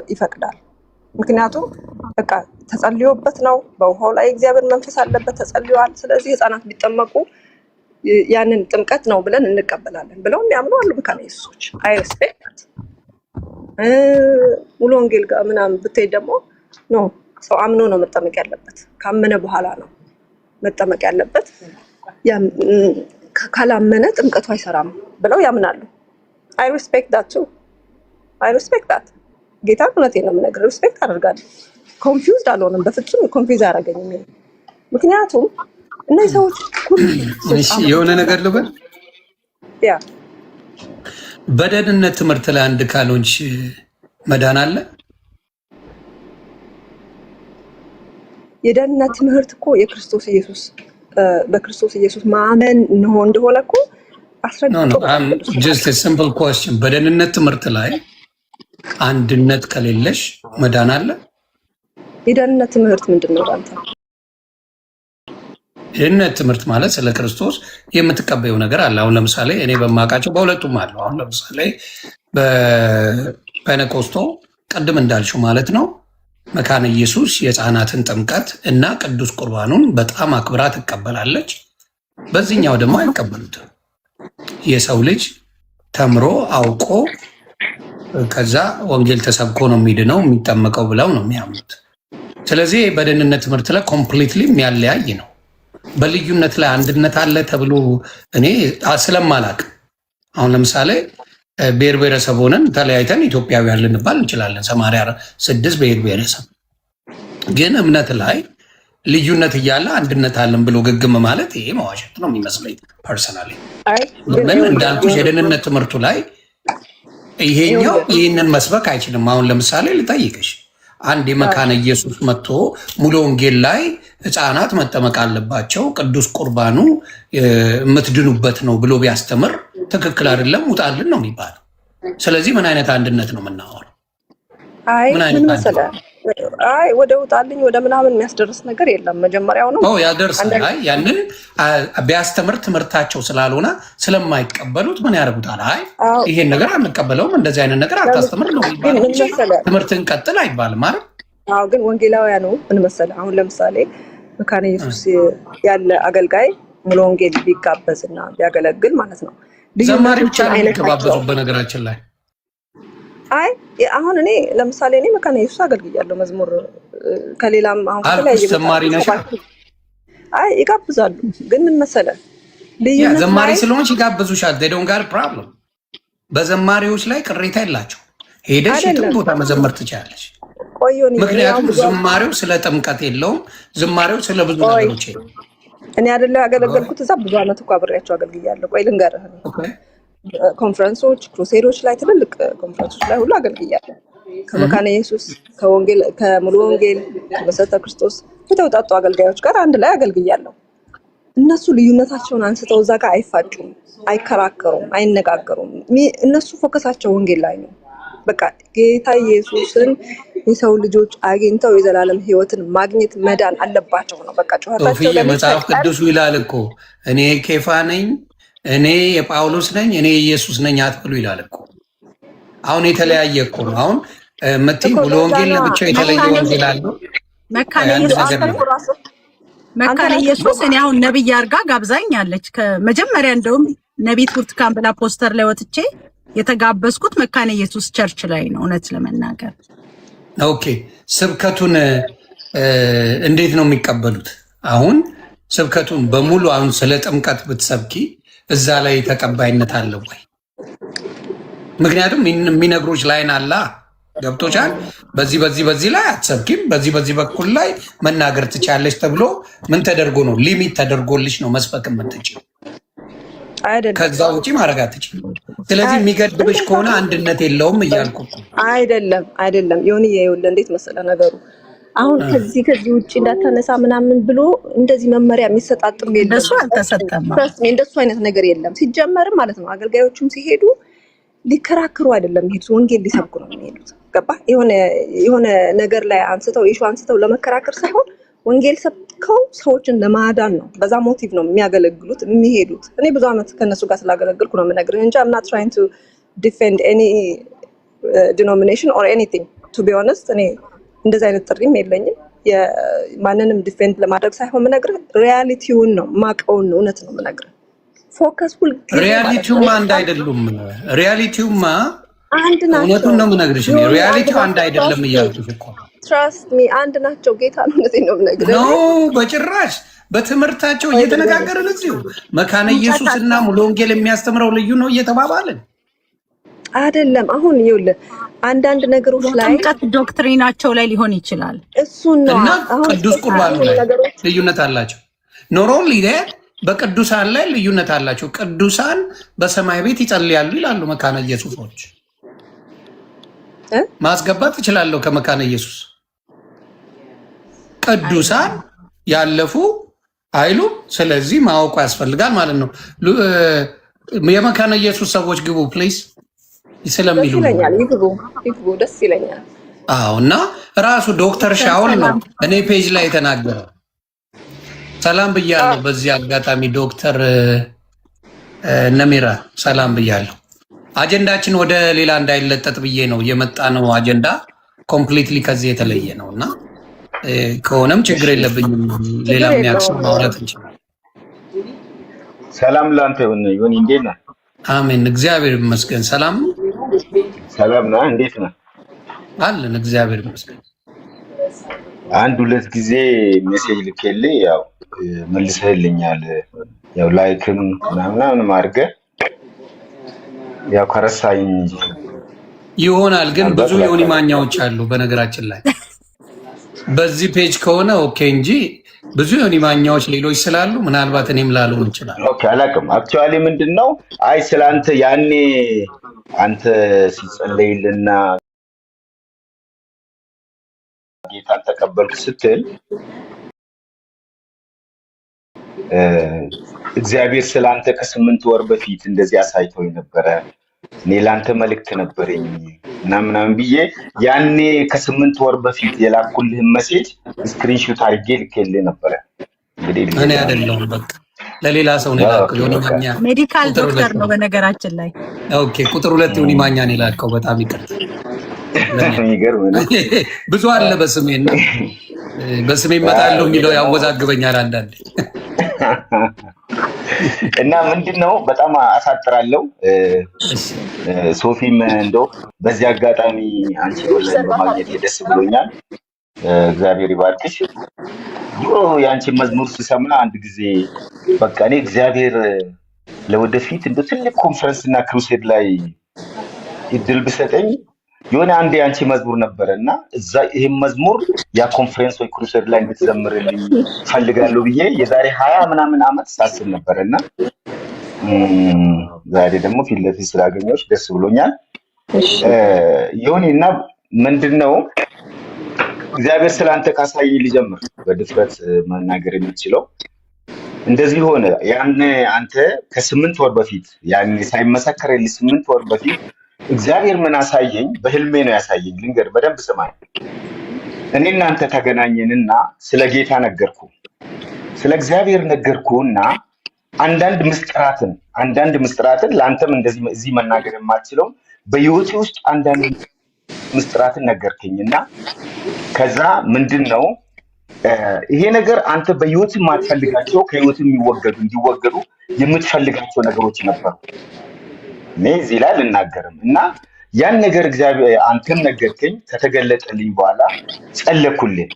ይፈቅዳል። ምክንያቱም በቃ ተጸልዮበት ነው። በውሃው ላይ እግዚአብሔር መንፈስ አለበት፣ ተጸልዮዋል። ስለዚህ ህፃናት ቢጠመቁ ያንን ጥምቀት ነው ብለን እንቀበላለን ብለው የሚያምኑ አሉ መካነ ኢየሱሶች። አይ ሪስፔክት። ሙሉ ወንጌል ጋር ምናምን ብትሄድ ደግሞ ኖ ሰው አምኖ ነው መጠመቅ ያለበት። ካመነ በኋላ ነው መጠመቅ ያለበት። ካላመነ ጥምቀቱ አይሰራም ብለው ያምናሉ። አይ ሪስፔክት ዳት ቱ። አይ ሪስፔክት ዳት። ጌታ እውነቴን ነው የምነግርህ፣ ሪስፔክት አደርጋለሁ። ኮንፊውዝድ አልሆንም፣ በፍጹም ኮንፊውዝ አያደርገኝም። ምክንያቱም እነዚህ ሰዎች የሆነ ነገር ልበል፣ ያ በደህንነት ትምህርት ላይ አንድ ካልሆንሽ መዳን አለ። የደህንነት ትምህርት እኮ የክርስቶስ ኢየሱስ በክርስቶስ ኢየሱስ ማመን ነው እንደሆነ እኮ አስረግጦ ጀስት ሲምፕል ኩዌስችን። በደህንነት ትምህርት ላይ አንድነት ከሌለሽ መዳን አለ? የደህንነት ትምህርት ምንድን ነው አንተ? የደህንነት ትምህርት ማለት ስለ ክርስቶስ የምትቀበየው ነገር አለ። አሁን ለምሳሌ እኔ በማውቃቸው በሁለቱም አለው። አሁን ለምሳሌ በፔኔኮስቶ ቅድም እንዳልሽው ማለት ነው መካነ ኢየሱስ የህፃናትን ጥምቀት እና ቅዱስ ቁርባኑን በጣም አክብራ ትቀበላለች። በዚህኛው ደግሞ አይቀበሉትም። የሰው ልጅ ተምሮ አውቆ ከዛ ወንጌል ተሰብኮ ነው የሚድነው የሚጠመቀው ብለው ነው የሚያምኑት። ስለዚህ በደህንነት ትምህርት ላይ ኮምፕሊትሊ የሚያለያይ ነው። በልዩነት ላይ አንድነት አለ ተብሎ እኔ ስለማላቅ አሁን ለምሳሌ ብሔር ብሔረሰብ ሆነን ተለያይተን ኢትዮጵያውያን ልንባል እንችላለን። 86 ብሔር ብሔረሰብ ግን እምነት ላይ ልዩነት እያለ አንድነት አለን ብሎ ግግም ማለት ይሄ መዋሸት ነው የሚመስለኝ ፐርሰናሊ። ምን እንዳልኩሽ የደህንነት ትምህርቱ ላይ ይሄኛው ይህንን መስበክ አይችልም። አሁን ለምሳሌ ልጠይቅሽ፣ አንድ የመካነ ኢየሱስ መጥቶ ሙሉ ወንጌል ላይ ህፃናት መጠመቅ አለባቸው ቅዱስ ቁርባኑ የምትድኑበት ነው ብሎ ቢያስተምር ትክክል አይደለም፣ ውጣልን ነው የሚባለው። ስለዚህ ምን አይነት አንድነት ነው የምናወራው? ምን መሰለህ አይ ወደ ውጣልኝ ወደ ምናምን የሚያስደርስ ነገር የለም። መጀመሪያው ነው ያደርሳል። አይ ያንን ቢያስተምር ትምህርታቸው ስላልሆነ ስለማይቀበሉት ምን ያደርጉታል? አይ ይሄን ነገር አንቀበለውም፣ እንደዚህ አይነት ነገር አታስተምር ነው ይባላል እንጂ ትምህርትን ቀጥል አይባልም ማለት። አዎ ግን ወንጌላውያኑ ምን መሰለህ፣ አሁን ለምሳሌ መካነ ኢየሱስ ያለ አገልጋይ ሙሉ ወንጌል ቢጋበዝና ቢያገለግል ማለት ነው ዘማሪ ብቻ ነው የሚጋበዙ በነገራችን ላይ። አይ አሁን እኔ ለምሳሌ እኔ መካነ ኢየሱስ አገልግያለሁ መዝሙር ከሌላም አሁን ከተለያየ ዘማሪ ነሽ። አይ ይጋብዛሉ፣ ግን ምን መሰለህ ልዩነት ዘማሪ ስለሆንሽ ይጋብዙሻል። they don't got a problem። በዘማሪዎች ላይ ቅሬታ የላቸው። ሄደሽ የትም ቦታ መዘመር ትችላለሽ። ምክንያቱም ዝማሬው ስለ ጥምቀት የለውም፣ ዝማሬው ስለ ብዙ ነገሮች የለውም። እኔ አይደለ ያገለገልኩት እዛ ብዙ አመት እኮ አብሬያቸው አገልግያለሁ። ቆይ ልንገርህ፣ ኮንፈረንሶች፣ ክሩሴዶች ላይ ትልልቅ ኮንፈረንሶች ላይ ሁሉ አገልግያለሁ። ከመካነ ኢየሱስ ከወንጌል ከሙሉ ወንጌል ከመሰረተ ክርስቶስ የተውጣጡ አገልጋዮች ጋር አንድ ላይ አገልግያለሁ። እነሱ ልዩነታቸውን አንስተው እዛ ጋር አይፋጩም፣ አይከራከሩም፣ አይነጋገሩም። እነሱ ፎከሳቸው ወንጌል ላይ ነው። በቃ ጌታ ኢየሱስን የሰው ልጆች አግኝተው የዘላለም ሕይወትን ማግኘት መዳን አለባቸው ነው በቃ ጩኸታቸው። መጽሐፍ ቅዱሱ ይላል እኮ እኔ ኬፋ ነኝ፣ እኔ የጳውሎስ ነኝ፣ እኔ ኢየሱስ ነኝ አትብሉ ይላል እኮ። አሁን የተለያየ እኮ ነው። አሁን መጥተው ሙሉ ወንጌል ለብቻው የተለየ ወንጌል አለው። መካነ ኢየሱስ እኔ አሁን ነብይ አርጋ ጋብዛኛለች። ከመጀመሪያ እንደውም ነቢት ብርቱካን ብላ ፖስተር ላይ ወጥቼ የተጋበዝኩት መካነ ኢየሱስ ቸርች ላይ ነው እውነት ለመናገር። ኦኬ ስብከቱን እንዴት ነው የሚቀበሉት? አሁን ስብከቱን በሙሉ አሁን ስለ ጥምቀት ብትሰብኪ እዛ ላይ ተቀባይነት አለው ወይ? ምክንያቱም የሚነግሮች ላይን አላ ገብቶቻል። በዚህ ላይ አትሰብኪም፣ በዚህ በኩል ላይ መናገር ትቻለች ተብሎ ምን ተደርጎ ነው ሊሚት ተደርጎልሽ ነው መስበክ የምትችል? ከዛ ውጪ ማድረግ አትችልም። ስለዚህ የሚገድብሽ ከሆነ አንድነት የለውም እያልኩ አይደለም። ይሁን ይኸውልህ እንዴት መሰለህ ነገሩ አሁን ከዚህ ውጪ እንዳታነሳ ምናምን ብሎ እንደዚህ መመሪያ የሚሰጣጥም የለም። እንደሱ አልተሰጠም። እንደሱ አይነት ነገር የለም ሲጀመርም ማለት ነው። አገልጋዮቹም ሲሄዱ ሊከራከሩ አይደለም የሚሄዱት፣ ወንጌል ሊሰብኩ ነው የሚሄዱት። ገባ? የሆነ ነገር ላይ አንስተው ለመከራከር ሳይሆን ወንጌል ሰብከው ሰዎችን ለማዳን ነው። በዛ ሞቲቭ ነው የሚያገለግሉት የሚሄዱት። እኔ ብዙ አመት ከነሱ ጋር ስላገለግልኩ ነው የምነግርህ እንጂ I'm not trying to defend any denomination or anything to be honest። እኔ እንደዚህ አይነት ጥሪም የለኝም። ማንንም ዲፌንድ ለማድረግ ሳይሆን የምነግርህ ሪያሊቲውን ነው ማቀውን ነው እውነት ነው የምነግርህ። ፎከስ ሁሉ ሪያሊቲውማ አንድ አይደሉም። ሪያሊቲውማ አንድ ናቸው። እውነቱን ነው የምነግርሽ። ሪያሊቲው አንድ አይደለም እያልኩሽ እኮ ትራስት ሚ አንድ ናቸው። ጌታ ነው እንደዚህ ነው የምነግርህ። ኖ በጭራሽ በትምህርታቸው እየተነጋገርን እዚሁ መካነ ኢየሱስ እና ሙሉ ወንጌል የሚያስተምረው ልዩ ነው እየተባባልን አይደለም። አሁን ይኸውልህ አንዳንድ ነገሮች ላይ ጥምቀት ዶክትሪናቸው ላይ ሊሆን ይችላል። እሱን ነው እና ቅዱስ ቁርባኑ ላይ ልዩነት አላቸው። ኖሮሊ በቅዱሳን ላይ ልዩነት አላቸው። ቅዱሳን በሰማይ ቤት ይጸልያሉ ይላሉ መካነ ኢየሱሶች። ማስገባት እችላለሁ ከመካነ ኢየሱስ ቅዱሳን ያለፉ አይሉም። ስለዚህ ማወቁ ያስፈልጋል ማለት ነው። የመካነ ኢየሱስ ሰዎች ግቡ ፕሊዝ ስለሚሉ ይግቡ፣ ደስ ይለኛል። አዎ እና ራሱ ዶክተር ሻውል ነው እኔ ፔጅ ላይ የተናገረው። ሰላም ብያለሁ። በዚህ አጋጣሚ ዶክተር ነሚራ ሰላም ብያለሁ። አጀንዳችን ወደ ሌላ እንዳይለጠጥ ብዬ ነው የመጣ ነው። አጀንዳ ኮምፕሊትሊ ከዚህ የተለየ ነው እና ከሆነም ችግር የለብኝም። ሌላ የሚያክስ ማውራት እንችላለን። ሰላም ላንተ ይሁን። እንዴት ነህ? አሜን፣ እግዚአብሔር ይመስገን። ሰላም ነህ? እንዴት ነህ? አለን፣ እግዚአብሔር ይመስገን። አንድ ሁለት ጊዜ ሜሴጅ ልኬልኝ ያው መልሰህልኛል። ያው ላይክም ምናምን አድርገህ ያው ከረሳኝ እንጂ ይሆናል። ግን ብዙ የሆኒ ማኛዎች አሉ በነገራችን ላይ በዚህ ፔጅ ከሆነ ኦኬ እንጂ ብዙ የሆኒ ማኛዎች ሌሎች ስላሉ ምናልባት እኔም ላልሆን ይችላል። ኦኬ አላውቅም። አክቹአሊ ምንድነው አይ ስላንተ ያኔ አንተ ሲጸለይልና ጌታን ተቀበልክ ስትል እግዚአብሔር ስላንተ ከ8 ወር በፊት እንደዚህ አሳይቶኝ ነበረ። እኔ ላንተ መልእክት ነበረኝ እና ምናምን ብዬ ያኔ ከ8 ወር በፊት የላኩልህን ሜሴጅ ስክሪንሾት አድርጌ ልኬልህ ነበረ። እንግዲህ እኔ አይደለሁም በቃ ለሌላ ሰው ነው የላከው። ዮኒ ማኛ ሜዲካል ዶክተር ነው በነገራችን ላይ። ኦኬ ቁጥር 2 ዮኒ ማኛ ነው የላከው። በጣም ይቅርታ። የሚገርም ነው። ብዙ አለ በስሜና በስሜ እመጣለሁ የሚለው ያወዛግበኛል አንዳንዴ። እና ምንድነው በጣም አሳጥራለሁ። ሶፊም እንደው በዚህ አጋጣሚ አንቺ ወላሂ በማግኘት ደስ ብሎኛል። እግዚአብሔር ይባርክሽ። የአንቺ መዝሙር ስሰማ አንድ ጊዜ በቃ እኔ እግዚአብሔር ለወደፊት እንደ ትልቅ ኮንፈረንስ እና ክሩሴድ ላይ እድል ብሰጠኝ የሆነ አንድ የአንቺ መዝሙር ነበረ እና እዛ ይሄን መዝሙር ያ ኮንፈረንስ ወይ ክሩሴድ ላይ እንድትዘምርልኝ ፈልጋለሁ ብዬ የዛሬ 20 ምናምን ዓመት ሳስብ ነበርና ዛሬ ደግሞ ፊት ለፊት ስላገኘሁሽ ደስ ብሎኛል። ዮኒና ምንድነው እግዚአብሔር ስላንተ ካሳየኝ ልጀምር በድፍረት መናገር የምችለው እንደዚህ ሆነ። ያን አንተ ከ8 ወር በፊት ያን ሳይመሰከርልኝ 8 ወር በፊት እግዚአብሔር ምን አሳየኝ? በህልሜ ነው ያሳየኝ። ልንገር በደንብ ስማኝ። እኔ እናንተ ተገናኘንና ስለ ጌታ ነገርኩ፣ ስለ እግዚአብሔር ነገርኩና አንዳንድ ምስጥራትን ለአንተም እንደዚህ እዚህ መናገር የማልችለው በህይወቴ ውስጥ አንዳንድ ምስጥራትን ነገርከኝና ከዛ ምንድነው ይሄ ነገር አንተ በህይወት የማትፈልጋቸው ከህይወት እንዲወገዱ የምትፈልጋቸው ነገሮች ነበሩ። እኔ እዚህ ላይ ልናገርም እና ያን ነገር እግዚአብሔር አንተም ነገርከኝ። ከተገለጠልኝ በኋላ ጸለኩልኝ።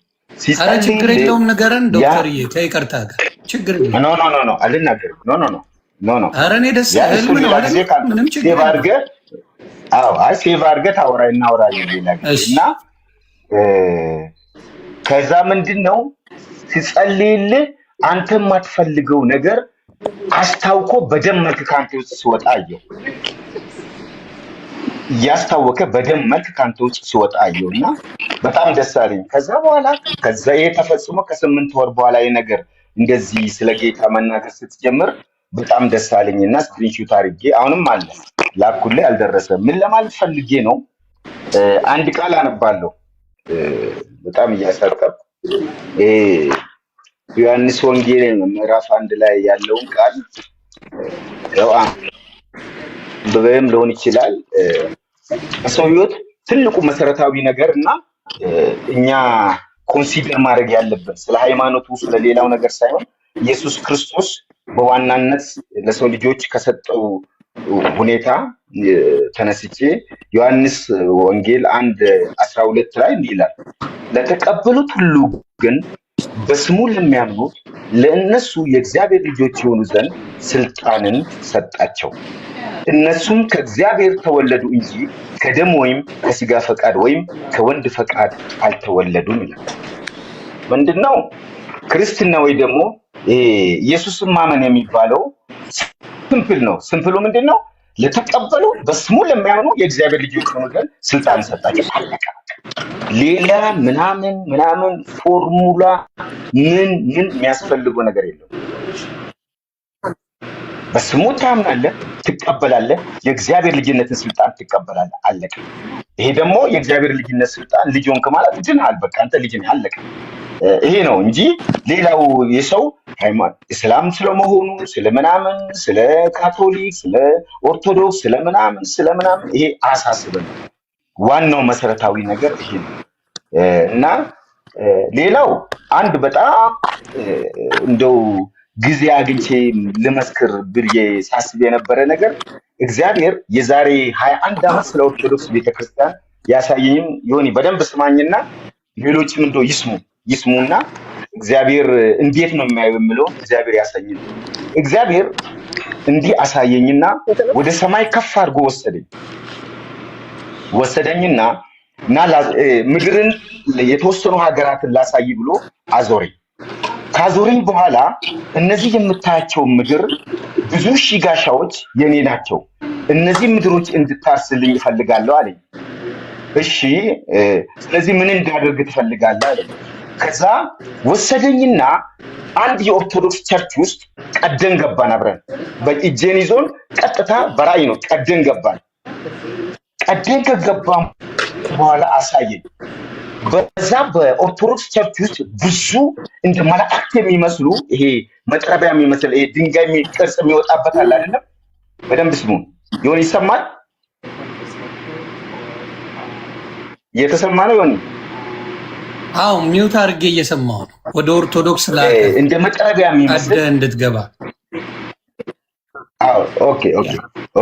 አረ ችግር የለውም ንገረን ዶክተርዬ፣ ከይቅርታ ጋር ችግር የለውም። ኖ አልናገርም። ኖ አረ እኔ ደስ ህልም ነው አይደል? ምንም ችግር የለም። አይ ሴቭ አድርገህ እናወራለን ሌላ ጊዜ እና ከዛ ምንድነው ሲጸልይልህ አንተ የማትፈልገው ነገር አስታውቆ በደም መልክ ካንተ ውስጥ ሲወጣ አየሁ። እያስታወቀ በደም መልክ ካንተ ውስጥ ሲወጣ አየሁና በጣም ደስ አለኝ። ከዛ በኋላ ይሄ ተፈጽሞ ከ8 ወር በኋላ ይሄ ነገር እንደዚህ ስለ ጌታ መናገር ስትጀምር በጣም ደስ አለኝና ስክሪንሾት አድርጌ አሁንም አለ ላኩልህ። አልደረሰም። ምን ለማለት ፈልጌ ነው? አንድ ቃል አነባለሁ በጣም እያሳቀቅ ዮሐንስ ወንጌል ምዕራፍ 1 ላይ ያለውን ቃል ያው በበም ሊሆን ይችላል። በሰው ህይወት ትልቁ መሰረታዊ ነገር እና እኛ ኮንሲደር ማድረግ ያለብን ስለ ሃይማኖቱ ስለ ሌላው ነገር ሳይሆን ኢየሱስ ክርስቶስ በዋናነት ለሰው ልጆች ከሰጠው ሁኔታ ተነስቼ ዮሐንስ ወንጌል 1:12 ላይ እንዲህ ይላል፣ ለተቀበሉት ሁሉ ግን በስሙ ለሚያምኑት ለእነሱ የእግዚአብሔር ልጆች የሆኑ ዘንድ ስልጣንን ሰጣቸው። እነሱም ከእግዚአብሔር ተወለዱ እንጂ ከደም ወይም ከስጋ ፈቃድ ወይም ከወንድ ፈቃድ አልተወለዱም ይላል። ምንድነው ክርስትና ወይ ደግሞ ኢየሱስን ማመን የሚባለው? ሲምፕል ነው። ሲምፕሉ ምንድነው? ለተቀበሉ በስሙ ለሚያምኑ የእግዚአብሔር ልጆች የሆኑ ዘንድ ስልጣን ሰጣቸው። ሌላ ምናምን ፎርሙላ ምን የሚያስፈልገው ነገር የለው። በስሙ ታምናለህ፣ ትቀበላለህ፣ የእግዚአብሔር ልጅነትን ስልጣን ትቀበላለህ። አለቀ። ይሄ ደግሞ የእግዚአብሔር ልጅነት ስልጣን ልጅ ሆንክ ማለት ድነሃል። በቃ አንተ ልጅ ነህ። አለቀ። ይሄ ነው እንጂ ሌላው የሰው ሃይማኖት እስላም ስለመሆኑ ስለምናምን ስለ ካቶሊክ ስለ ኦርቶዶክስ ስለምናምን ይሄ አሳስበን። ዋናው መሰረታዊ ነገር ይሄ ነው እና ሌላው አንድ በጣም እንደው ጊዜ አግኝቼ ልመስክር ብዬ ሳስብ የነበረ ነገር እግዚአብሔር የዛሬ 21 ዓመት ስለ ኦርቶዶክስ ቤተክርስቲያን ያሳየኝም ይሆን በደንብ ስማኝና ሌሎችም እንደው ይስሙና እግዚአብሔር እንዴት ነው የሚያየው የሚለው እግዚአብሔር ያሳየኝ። እግዚአብሔር እንዲህ አሳየኝና ወደ ሰማይ ከፍ አድርጎ ወሰደኝና ምድርን የተወሰኑ ሀገራትን ላሳይ ብሎ አዞረኝ። ካዞረኝ በኋላ እነዚህ የምታያቸው ምድር ብዙ ሺህ ጋሻዎች የኔ ናቸው፣ እነዚህ ምድሮች እንድታርስልኝ እፈልጋለሁ አለኝ። እሺ ስለዚህ ምን እንዳደርግ ትፈልጋለህ አለኝ። ከዛ ወሰደኝና አንድ የኦርቶዶክስ ቸርች ውስጥ ቀደን ገባን። አብረን በእጄን ይዞን ቀጥታ በራእይ ነው ቀደን ገባን። ቀደም ከገባም በኋላ አሳየኝ። በዛ በኦርቶዶክስ ቸርች ውስጥ ብዙ እንደ መላእክት የሚመስሉ ይሄ መጥረቢያ የሚመስል ይሄ ድንጋይ ቅርጽ የሚወጣበት አለ አይደለም? በደንብ ስሙ። ይሁን ይሰማል? እየተሰማ ነው ይሁን? አዎ ሚውት አድርጌ እየሰማሁ ነው። ወደ ኦርቶዶክስ ላይ እንደ መጥረቢያ የሚመስል እንድትገባ። አዎ ኦኬ ኦኬ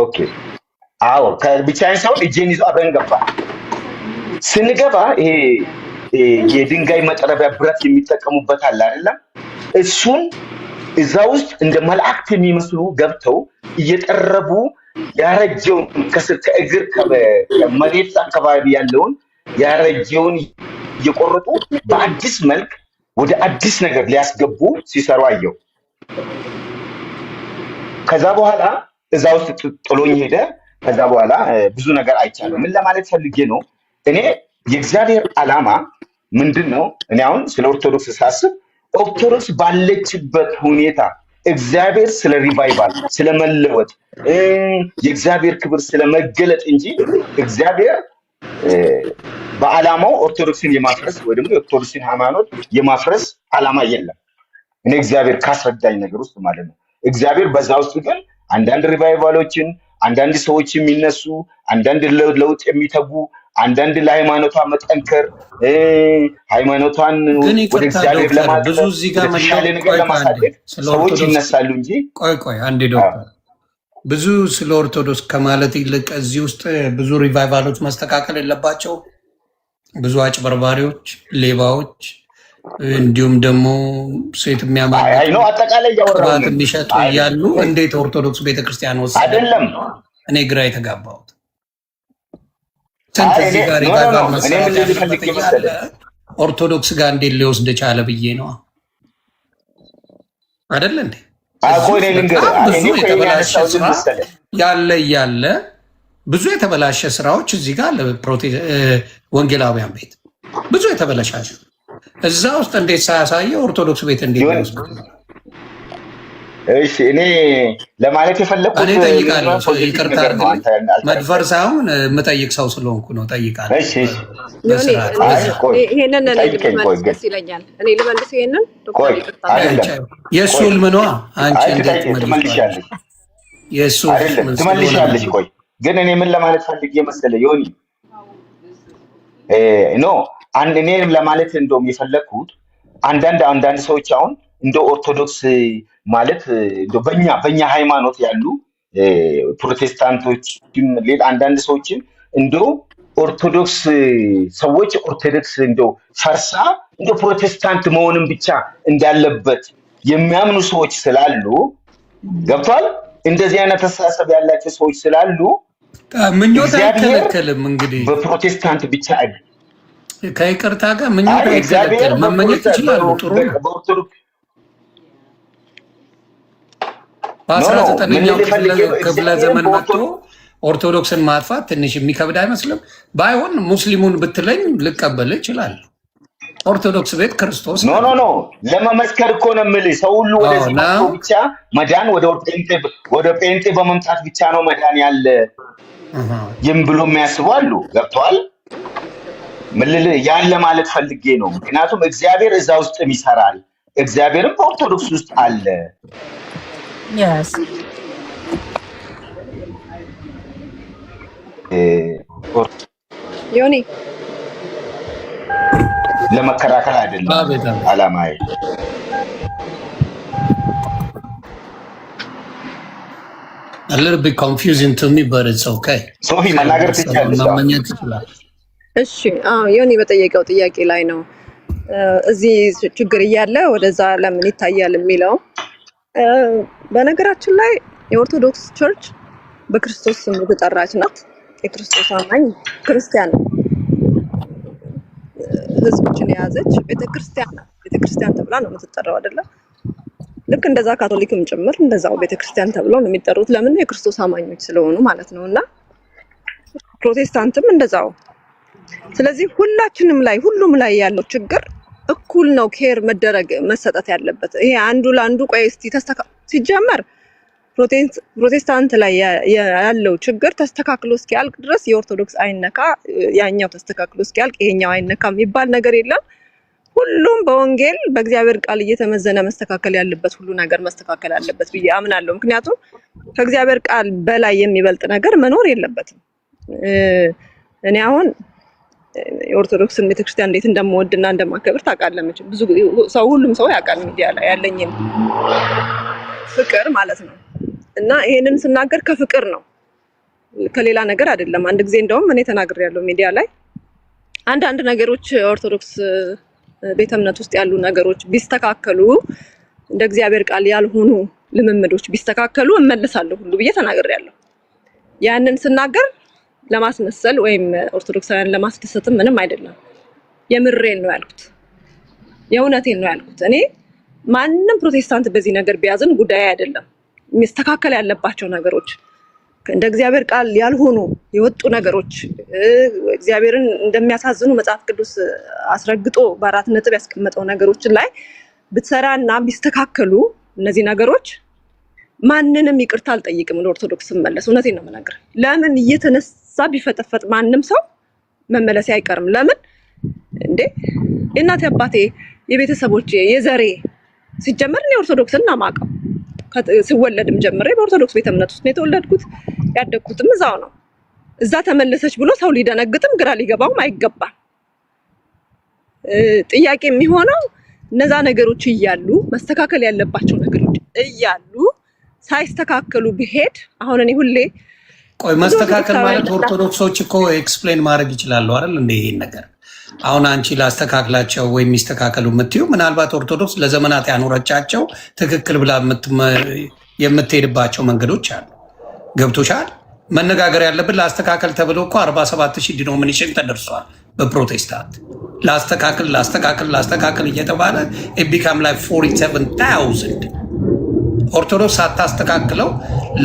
ኦኬ። አዎ ከብቻዬን ሰው እጄን ይዞ አብረን ገባ። ስንገባ ይሄ የድንጋይ መጥረቢያ ብረት የሚጠቀሙበት አለ አይደለም? እሱን እዛ ውስጥ እንደ መላእክት የሚመስሉ ገብተው እየጠረቡ ያረጀውን ከስር ከእግር ከመሬት አካባቢ ያለውን ያረጀውን እየቆረጡ በአዲስ መልክ ወደ አዲስ ነገር ሊያስገቡ ሲሰሩ አየው። ከዛ በኋላ እዛ ውስጥ ጥሎኝ ሄደ። ከዛ በኋላ ብዙ ነገር አይቻለሁ። ምን ለማለት ፈልጌ ነው? እኔ የእግዚአብሔር ዓላማ ምንድን ነው? እኔ አሁን ስለ ኦርቶዶክስ ሳስብ ኦርቶዶክስ ባለችበት ሁኔታ እግዚአብሔር ስለ ሪቫይቫል ስለመለወጥ የእግዚአብሔር ክብር ስለመገለጥ እንጂ እግዚአብሔር በዓላማው ኦርቶዶክስን የማፍረስ ወይ ደግሞ የኦርቶዶክስን ሃይማኖት የማፍረስ ዓላማ የለም። እኔ እግዚአብሔር ካስረዳኝ ነገር ውስጥ ማለት ነው። እግዚአብሔር በዛ ውስጥ ግን አንዳንድ ሪቫይቫሎችን፣ አንዳንድ ሰዎች የሚነሱ፣ አንዳንድ ለውጥ የሚተጉ፣ አንዳንድ ለሃይማኖቷ መጠንከር ሃይማኖቷን ወደ እግዚአብሔር ለማቅረብ የተሻለ ነገር ለማሳደግ ሰዎች ይነሳሉ እንጂ ቆይ አንዴ ዶክተር፣ ብዙ ስለ ኦርቶዶክስ ከማለት ይልቅ እዚህ ውስጥ ብዙ ሪቫይቫሎች መስተካከል የለባቸው? ብዙ አጭበርባሪዎች፣ ሌባዎች እንዲሁም ደግሞ ሴት የሚያማሉ አጠቃላይ ቅባት የሚሸጡ እያሉ እንዴት ኦርቶዶክስ ቤተክርስቲያን ወሰደ? አይደለም እኔ ግራ የተጋባሁት ስንት እዚህ ጋር ሪቫይቫል መሰራት ያለ ኦርቶዶክስ ጋር እንዴት ሊወስድ ቻለ ብዬ ነው። አይደለ እንዴ? ብዙ የተበላሸ ስራ ያለ ብዙ የተበላሸ ስራዎች እዚህ ጋር ወንጌላውያን ቤት ብዙ የተበላሻሽ እዛ ውስጥ እንዴት ሳያሳየው ኦርቶዶክስ ቤት እንዴት ይወስድ? እሺ እኔ ለማለት የፈለኩት እኔ ጠይቃለሁ። ይቅርታ መድፈር ሳይሆን የምጠይቅ ሰው ስለሆንኩ ነው። ጠይቃለሁ። እሺ ይሄንን ልመልስ ይለኛል። እኔ ልመልስ ይሄንን ዶክተር ይቅርታ የእሱ ህልም ነዋ። አንቺ እንዴት ትመልሻለሽ? የእሱ ትመልሻለሽ። ቆይ ግን እኔ ምን ለማለት ፈልጌ መሰለህ ዮኒ እኔንም ለማለት እንደውም የፈለግኩት አንዳንድ ሰዎች አሁን እንደ ኦርቶዶክስ ማለት በኛ ሃይማኖት ያሉ ፕሮቴስታንቶችም ሌላ አንዳንድ ሰዎችም እንደው ኦርቶዶክስ ሰዎች ኦርቶዶክስ እንደው ፈርሳ እንደ ፕሮቴስታንት መሆንም ብቻ እንዳለበት የሚያምኑ ሰዎች ስላሉ ገብቷል። እንደዚህ አይነት አስተሳሰብ ያላቸው ሰዎች ስላሉ ምኞት አይከለከልም። እንግዲህ በፕሮቴስታንት ብቻ አይደል ከይቅርታ ጋር ምኞት አይከለከልም። መመኘት ይችላሉ። ጥሩ ነው። በ19ኛው ክፍለ ዘመን መጥቶ ኦርቶዶክስን ማጥፋት ትንሽ የሚከብድ አይመስልም? ባይሆን ሙስሊሙን ብትለኝ ልቀበል ይችላል። ኦርቶዶክስ ቤት ክርስቶስ ኖ ለመመስከር እኮ ነው የምልህ። ሰው ሁሉ ወደዚህ ብቻ መዳን ወደ ጴንጤ በመምጣት ብቻ ነው መዳን ያለ ይም ብሎ የሚያስቡ አሉ። ገብተዋል? ያን ለማለት ፈልጌ ነው። ምክንያቱም እግዚአብሔር እዛ ውስጥም ይሰራል። እግዚአብሔርም በኦርቶዶክስ ውስጥ አለ። Yes. ዮኒ ለመከራከር አይደለም አላማዬ። A little bit confusing to me, but it's okay. ሶፊ መናገር ትችላለሽ። እሺ ዮኒ በጠየቀው ጥያቄ ላይ ነው እዚህ ችግር እያለ ወደዛ ለምን ይታያል የሚለው። በነገራችን ላይ የኦርቶዶክስ ቸርች በክርስቶስ ስም የተጠራች ናት። የክርስቶስ አማኝ ክርስቲያን ህዝቦችን የያዘች ቤተክርስቲያን ናት። ቤተክርስቲያን ተብላ ነው የምትጠራው አይደለ? ልክ እንደዛ ካቶሊክም ጭምር እንደዛው ቤተክርስቲያን ተብለው ነው የሚጠሩት። ለምን? የክርስቶስ አማኞች ስለሆኑ ማለት ነውና ፕሮቴስታንትም እንደዛው። ስለዚህ ሁሉም ላይ ያለው ችግር እኩል ነው ኬር መደረግ መሰጠት ያለበት። ይሄ አንዱ ለአንዱ ቆይ እስቲ ሲጀመር ፕሮቴስታንት ላይ ያለው ችግር ተስተካክሎ እስኪያልቅ ድረስ የኦርቶዶክስ አይነካ፣ ያኛው ተስተካክሎ እስኪያልቅ ይሄኛው አይነካ የሚባል ነገር የለም። ሁሉም በወንጌል በእግዚአብሔር ቃል እየተመዘነ መስተካከል ያለበት ሁሉ ነገር መስተካከል አለበት ብዬ አምናለሁ። ምክንያቱም ከእግዚአብሔር ቃል በላይ የሚበልጥ ነገር መኖር የለበትም። እኔ አሁን የኦርቶዶክስን ቤተክርስቲያን እንዴት እንደምወድና እንደማከብር ታውቃለህ መቼም። ብዙ ሰው ሁሉም ሰው ያውቃል ሚዲያ ላይ ያለኝን ፍቅር ማለት ነው። እና ይሄንን ስናገር ከፍቅር ነው ከሌላ ነገር አይደለም። አንድ ጊዜ እንደውም እኔ ተናግሬያለሁ ሚዲያ ላይ አንዳንድ ነገሮች ኦርቶዶክስ ቤተ እምነት ውስጥ ያሉ ነገሮች ቢስተካከሉ እንደ እግዚአብሔር ቃል ያልሆኑ ልምምዶች ቢስተካከሉ እመለሳለሁ ሁሉ ብዬ ተናግሬያለሁ። ያንን ስናገር ለማስመሰል ወይም ኦርቶዶክሳውያን ለማስደሰትም ምንም አይደለም። የምሬን ነው ያልኩት፣ የእውነቴን ነው ያልኩት። እኔ ማንም ፕሮቴስታንት በዚህ ነገር ቢያዝን ጉዳይ አይደለም። የሚስተካከል ያለባቸው ነገሮች እንደ እግዚአብሔር ቃል ያልሆኑ የወጡ ነገሮች እግዚአብሔርን እንደሚያሳዝኑ መጽሐፍ ቅዱስ አስረግጦ በአራት ነጥብ ያስቀመጠው ነገሮችን ላይ ብትሰራና ቢስተካከሉ እነዚህ ነገሮች ማንንም ይቅርታ አልጠይቅም። ለኦርቶዶክስ መመለስ እውነቴን ነው የምናገር። ለምን እየተነሳ ቢፈጠፈጥ ማንም ሰው መመለስ አይቀርም። ለምን እንዴ የእናቴ አባቴ የቤተሰቦቼ የዘሬ ሲጀመር እኔ ኦርቶዶክስን ነው የማውቀው። ሲወለድም ጀምሬ በኦርቶዶክስ ቤተ እምነት ውስጥ ነው የተወለድኩት፣ ያደግኩትም እዛው ነው። እዛ ተመለሰች ብሎ ሰው ሊደነግጥም ግራ ሊገባውም አይገባም። ጥያቄ የሚሆነው እነዛ ነገሮች እያሉ መስተካከል ያለባቸው ነገሮች እያሉ ሳይስተካከሉ ቢሄድ አሁን እኔ ሁሌ ቆይ መስተካከል ማለት ኦርቶዶክሶች እኮ ኤክስፕሌን ማድረግ ይችላሉ አይደል? እንደ ይሄን ነገር አሁን አንቺ ላስተካክላቸው ወይም የሚስተካከሉ የምትዩ ምናልባት ኦርቶዶክስ ለዘመናት ያኖረቻቸው ትክክል ብላ የምትሄድባቸው መንገዶች አሉ። ገብቶሻል? መነጋገር ያለብን ላስተካከል ተብሎ እኮ 47,000 ዲኖሚኔሽን ተደርሷል በፕሮቴስታንት። ላስተካከል እየተባለ ቢካም ላይ 47,000 ኦርቶዶክስ ሳታስተካክለው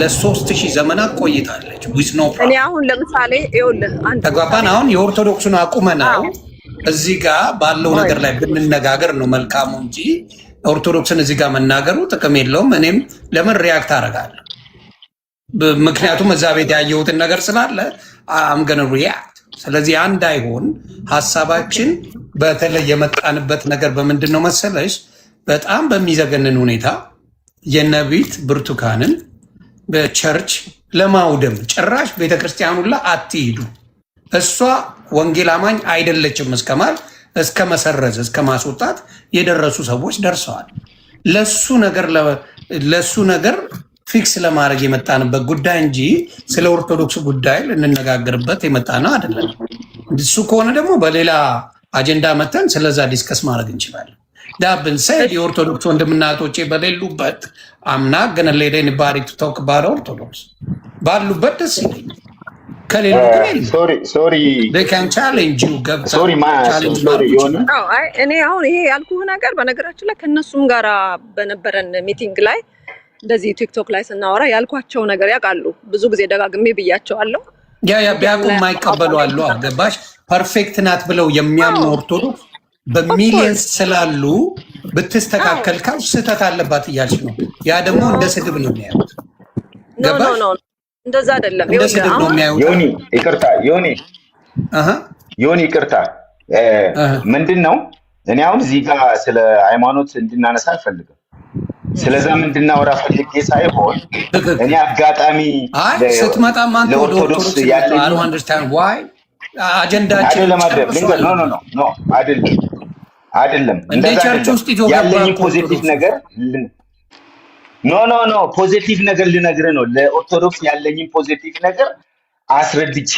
ለ3,000 ዘመናት ቆይታለች። እኔ አሁን ለምሳሌ ይኸውልህ ተግባባን። አሁን የኦርቶዶክሱን አቁመናው እዚህ ጋር ባለው ነገር ላይ ብንነጋገር ነው መልካሙ እንጂ ኦርቶዶክስን እዚህ ጋር መናገሩ ጥቅም የለውም። እኔም ለምን ሪያክት አደርጋለሁ? ምክንያቱም እዛ ቤት ያየሁትን ነገር ስላለ አምገን ሪያክት። ስለዚህ አንድ አይሆን ሀሳባችን። በተለይ የመጣንበት ነገር በምንድን ነው መሰለሽ? በጣም በሚዘገንን ሁኔታ የነቢት ብርቱካንን በቸርች ለማውደም ጭራሽ ቤተክርስቲያኑላ አትሂዱ፣ እሷ ወንጌል አማኝ አይደለችም እስከማል እስከ መሰረዝ እስከ ማስወጣት የደረሱ ሰዎች ደርሰዋል። ለሱ ነገር ፊክስ ለማድረግ የመጣንበት ጉዳይ እንጂ ስለ ኦርቶዶክስ ጉዳይ ልንነጋገርበት የመጣ ነው አይደለም። እሱ ከሆነ ደግሞ በሌላ አጀንዳ መተን ስለዛ ዲስከስ ማድረግ እንችላለን። ዳብን ሰይድ የኦርቶዶክስ ወንድምናቶቼ በሌሉበት አምና ገነ ሌደን ባሪ ቶክ ባር ኦርቶዶክስ ባሉበት ደስ ይለኛል። ከሌሉ እኔ አሁን ይሄ ያልኩህ ነገር በነገራችን ላይ ከእነሱም ጋር በነበረን ሚቲንግ ላይ እንደዚህ ቲክቶክ ላይ ስናወራ ያልኳቸው ነገር ያውቃሉ። ብዙ ጊዜ ደጋግሜ ብያቸዋለሁ። ቢያውቁ የማይቀበሉ አሉ። ገባሽ? ፐርፌክት ናት ብለው የሚያምኑ ኦርቶዶክስ በሚሊየንስ ስላሉ ብትስተካከል ካልሽ ስህተት አለባት እያልሽ ነው። ያ ደግሞ እንደ ስድብ ነው የሚያዩት። ገባሽ? እንደዛ አይደለም። እንደ ስድብ ነው የሚያዩት። ዮኒ ይቅርታ፣ ምንድን ነው እኔ አሁን እዚህ ጋር ስለ ሃይማኖት እንድናነሳ አልፈልግም። ስለዛ እንድናወራ ፈልጌ ሳይሆን እኔ አጋጣሚ ስትመጣም አንተ ወደ ኦርቶዶክስ አጀንዳችን አይደለም እንደ ቸርች ውስጥ ያለኝ ፖዚቲቭ ነገር ፖዚቲቭ ነገር ልነግርህ ነው። ለኦርቶዶክስ ያለኝን ፖዚቲቭ ነገር አስረድቼ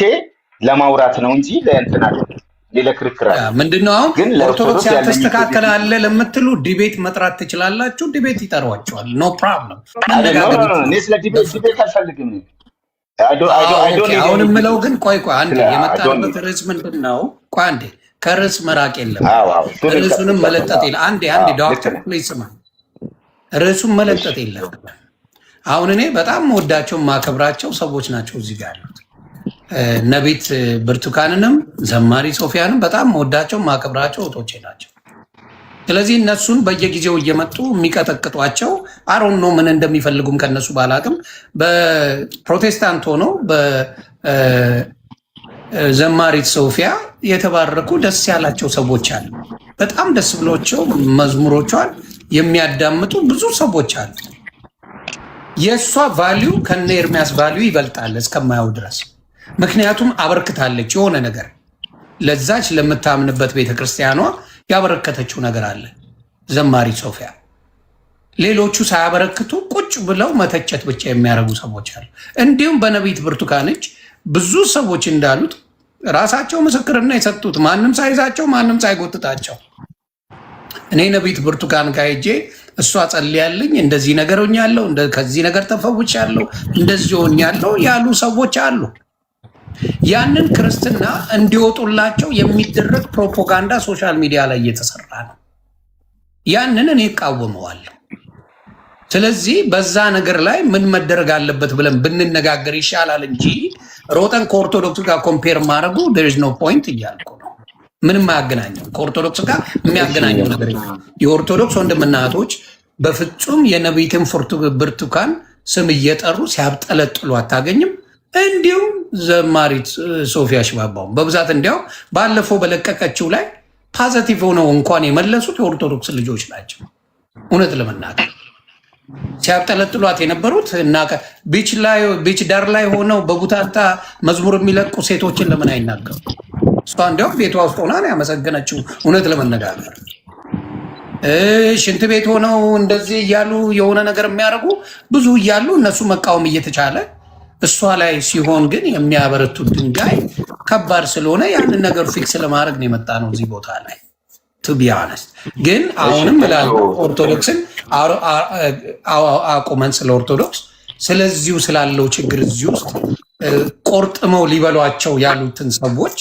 ለማውራት ነው እንጂ ለእንትን አይደለም። ለክርክር ምንድነው አሁን ኦርቶዶክስ ያልተስተካከለ አለ ለምትሉ ዲቤት መጥራት ትችላላችሁ። ዲቤት ይጠሯቸዋል። ኖ ፕሮብለም። እኔ ስለ ዲቤት አልፈልግም። አሁን የምለው ግን ቆይ አንዴ የመጣንበት ርዕስ ምንድን ነው? ቆይ አንዴ ከርዕስ መራቅ የለም። ርዕሱንም መለጠጥ የለም። አንዴ ዶክተር ፕሊዝ ስማ፣ ርዕሱን መለጠጥ የለም። አሁን እኔ በጣም ወዳቸው ማከብራቸው ሰዎች ናቸው እዚህ ጋር ያሉት። ነቢት ብርቱካንንም ዘማሪ ሶፊያንም በጣም ወዳቸው ማከብራቸው እህቶቼ ናቸው። ስለዚህ እነሱን በየጊዜው እየመጡ የሚቀጠቅጧቸው አሮን ነው ምን እንደሚፈልጉም ከነሱ ባላቅም በፕሮቴስታንት ሆነው በዘማሪት ሶፊያ የተባረኩ ደስ ያላቸው ሰዎች አሉ። በጣም ደስ ብሎቸው መዝሙሮቿን የሚያዳምጡ ብዙ ሰዎች አሉ። የእሷ ቫሊዩ ከነ ኤርሚያስ ቫሊዩ ይበልጣል እስከማየው ድረስ። ምክንያቱም አበርክታለች የሆነ ነገር ለዛች ለምታምንበት ቤተክርስቲያኗ ያበረከተችው ነገር አለ ዘማሪት ሶፊያ። ሌሎቹ ሳያበረክቱ ቁጭ ብለው መተቸት ብቻ የሚያደርጉ ሰዎች አሉ። እንዲሁም በነቢይት ብርቱካን እጅ ብዙ ሰዎች እንዳሉት ራሳቸው ምስክርና የሰጡት ማንም ሳይዛቸው ማንም ሳይጎትታቸው። እኔ ነቢይት ብርቱካን ጋር ሄጄ እሷ ጸልያለኝ እንደዚህ ነገር ሆኛለሁ፣ ከዚህ ነገር ተፈውቻለሁ፣ እንደዚህ ሆኛለሁ ያሉ ሰዎች አሉ። ያንን ክርስትና እንዲወጡላቸው የሚደረግ ፕሮፓጋንዳ ሶሻል ሚዲያ ላይ እየተሰራ ነው። ያንን እኔ እቃወመዋለሁ። ስለዚህ በዛ ነገር ላይ ምን መደረግ አለበት ብለን ብንነጋገር ይሻላል እንጂ ሮጠን ከኦርቶዶክስ ጋር ኮምፔር ማድረጉ there is no point እያልኩ ነው። ምንም አያገናኘው ከኦርቶዶክስ ጋር የሚያገናኘው ነገር የኦርቶዶክስ ወንድምና እህቶች በፍጹም የነቢይትን ብርቱካን ስም እየጠሩ ሲያብጠለጥሉ አታገኝም። እንዲሁም ዘማሪት ሶፊያ ሽባባው በብዛት እንዲያው ባለፈው በለቀቀችው ላይ ፖዚቲቭ ሆነው እንኳን የመለሱት የኦርቶዶክስ ልጆች ናቸው። እውነት ለመናገር ሲያብጠለጥሏት የነበሩት እና ቢች ዳር ላይ ሆነው በቡታታ መዝሙር የሚለቁ ሴቶችን ለምን አይናገሩ? እሷ እንዲያውም ቤቷ ውስጥ ሆና ነው ያመሰገነችው። እውነት ለመነጋገር ሽንት ቤት ሆነው እንደዚህ እያሉ የሆነ ነገር የሚያደርጉ ብዙ እያሉ እነሱ መቃወም እየተቻለ እሷ ላይ ሲሆን ግን የሚያበረቱት ድንጋይ ከባድ ስለሆነ ያንን ነገር ፊክስ ለማድረግ ነው የመጣ ነው እዚህ ቦታ ላይ ቱቢያነስት። ግን አሁንም እላለሁ ኦርቶዶክስን አቁመን ስለ ኦርቶዶክስ ስለዚሁ ስላለው ችግር እዚህ ውስጥ ቆርጥመው ሊበሏቸው ያሉትን ሰዎች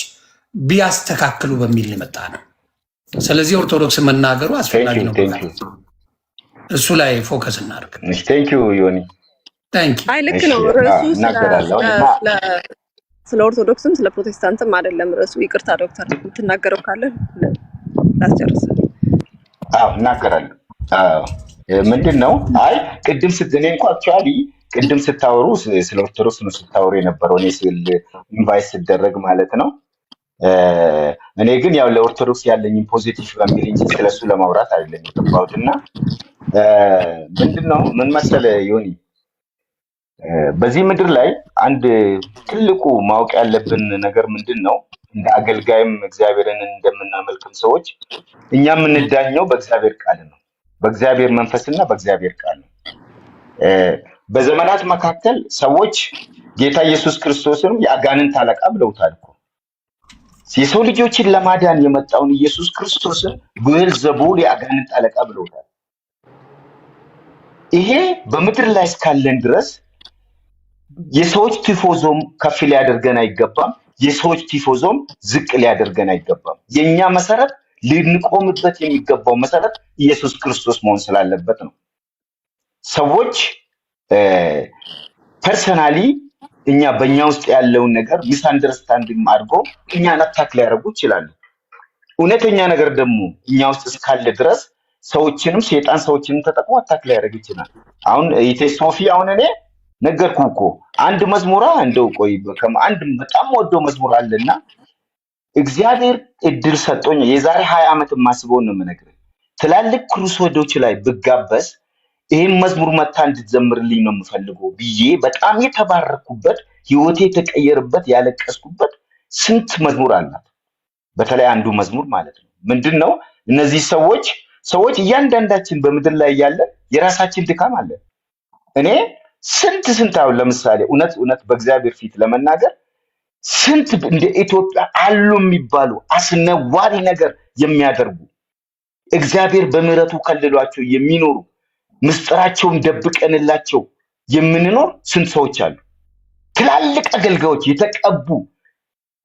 ቢያስተካክሉ በሚል የመጣ ነው። ስለዚህ ኦርቶዶክስ መናገሩ አስፈላጊ ነው። እሱ ላይ ፎከስ እናድርግ። ዮኒ አይ ልክ ነው። ርዕሱ ስለ ኦርቶዶክስም ስለ ፕሮቴስታንትም አይደለም ርዕሱ። ይቅርታ ዶክተር የምትናገረው ካለ ላስጨርስ። እናገራለሁ። ምንድን ነው አይ ቅድም እኔ እንኳ አክቹዋሊ ቅድም ስታወሩ ስለ ኦርቶዶክስ ነው ስታወሩ የነበረው እኔ ኢንቫይት ስደረግ ማለት ነው። እኔ ግን ያው ለኦርቶዶክስ ያለኝን ፖዚቲቭ በሚል እንጂ ስለሱ ለማውራት አይደለም የገባሁት። እና ምንድነው ምን መሰለ ዮኒ፣ በዚህ ምድር ላይ አንድ ትልቁ ማወቅ ያለብን ነገር ምንድን ነው፣ እንደ አገልጋይም እግዚአብሔርን እንደምናመልክም ሰዎች እኛ የምንዳኘው በእግዚአብሔር ቃል ነው፣ በእግዚአብሔር መንፈስና በእግዚአብሔር ቃል ነው። በዘመናት መካከል ሰዎች ጌታ ኢየሱስ ክርስቶስን የአጋንንት አለቃ ብለውታል እኮ። የሰው ልጆችን ለማዳን የመጣውን ኢየሱስ ክርስቶስን ብዔልዜቡል የአጋንንት አለቃ ብለውታል። ይሄ በምድር ላይ እስካለን ድረስ የሰዎች ቲፎዞም ከፍ ሊያደርገን አይገባም፣ የሰዎች ቲፎዞም ዝቅ ሊያደርገን አይገባም። የኛ መሰረት ልንቆምበት የሚገባው መሰረት ኢየሱስ ክርስቶስ መሆን ስላለበት ነው። ሰዎች ፐርሰናሊ እኛ በእኛ ውስጥ ያለውን ነገር ሚስ አንደርስታንዲንግ አድርጎ እኛን አታክ ሊያደርጉ ይችላሉ። እውነተኛ ነገር ደግሞ እኛ ውስጥ እስካለ ድረስ ሰዎችንም ሴጣን ሰዎችንም ተጠቅሞ አታክ ሊያደርግ ይችላል። አሁን ሶፊ አሁን እኔ ነገርኩ እኮ አንድ መዝሙራ እንደው ቆይ አንድ በጣም ወደው መዝሙር አለና እግዚአብሔር እድል ሰጥቶኝ የዛሬ 20 ዓመት ማስበው ነው የምነግርህ። ትላልቅ ክሩሴዶች ላይ ብጋበዝ ይሄን መዝሙር መታ እንድትዘምርልኝ ነው የምፈልገው ብዬ በጣም የተባረኩበት ህይወቴ የተቀየረበት ያለቀስኩበት ስንት መዝሙር አላት። በተለይ አንዱ መዝሙር ማለት ነው ምንድነው፣ እነዚህ ሰዎች እያንዳንዳችን በምድር ላይ ያለ የራሳችን ድካም አለ። እኔ ስንት አሁን ለምሳሌ እውነት በእግዚአብሔር ፊት ለመናገር ስንት እንደ ኢትዮጵያ አሉ የሚባሉ አስነዋሪ ነገር የሚያደርጉ እግዚአብሔር በምህረቱ ከልሏቸው የሚኖሩ ምስጢራቸውን ደብቀንላቸው የምንኖር ስንት ሰዎች አሉ። ትላልቅ አገልጋዮች የተቀቡ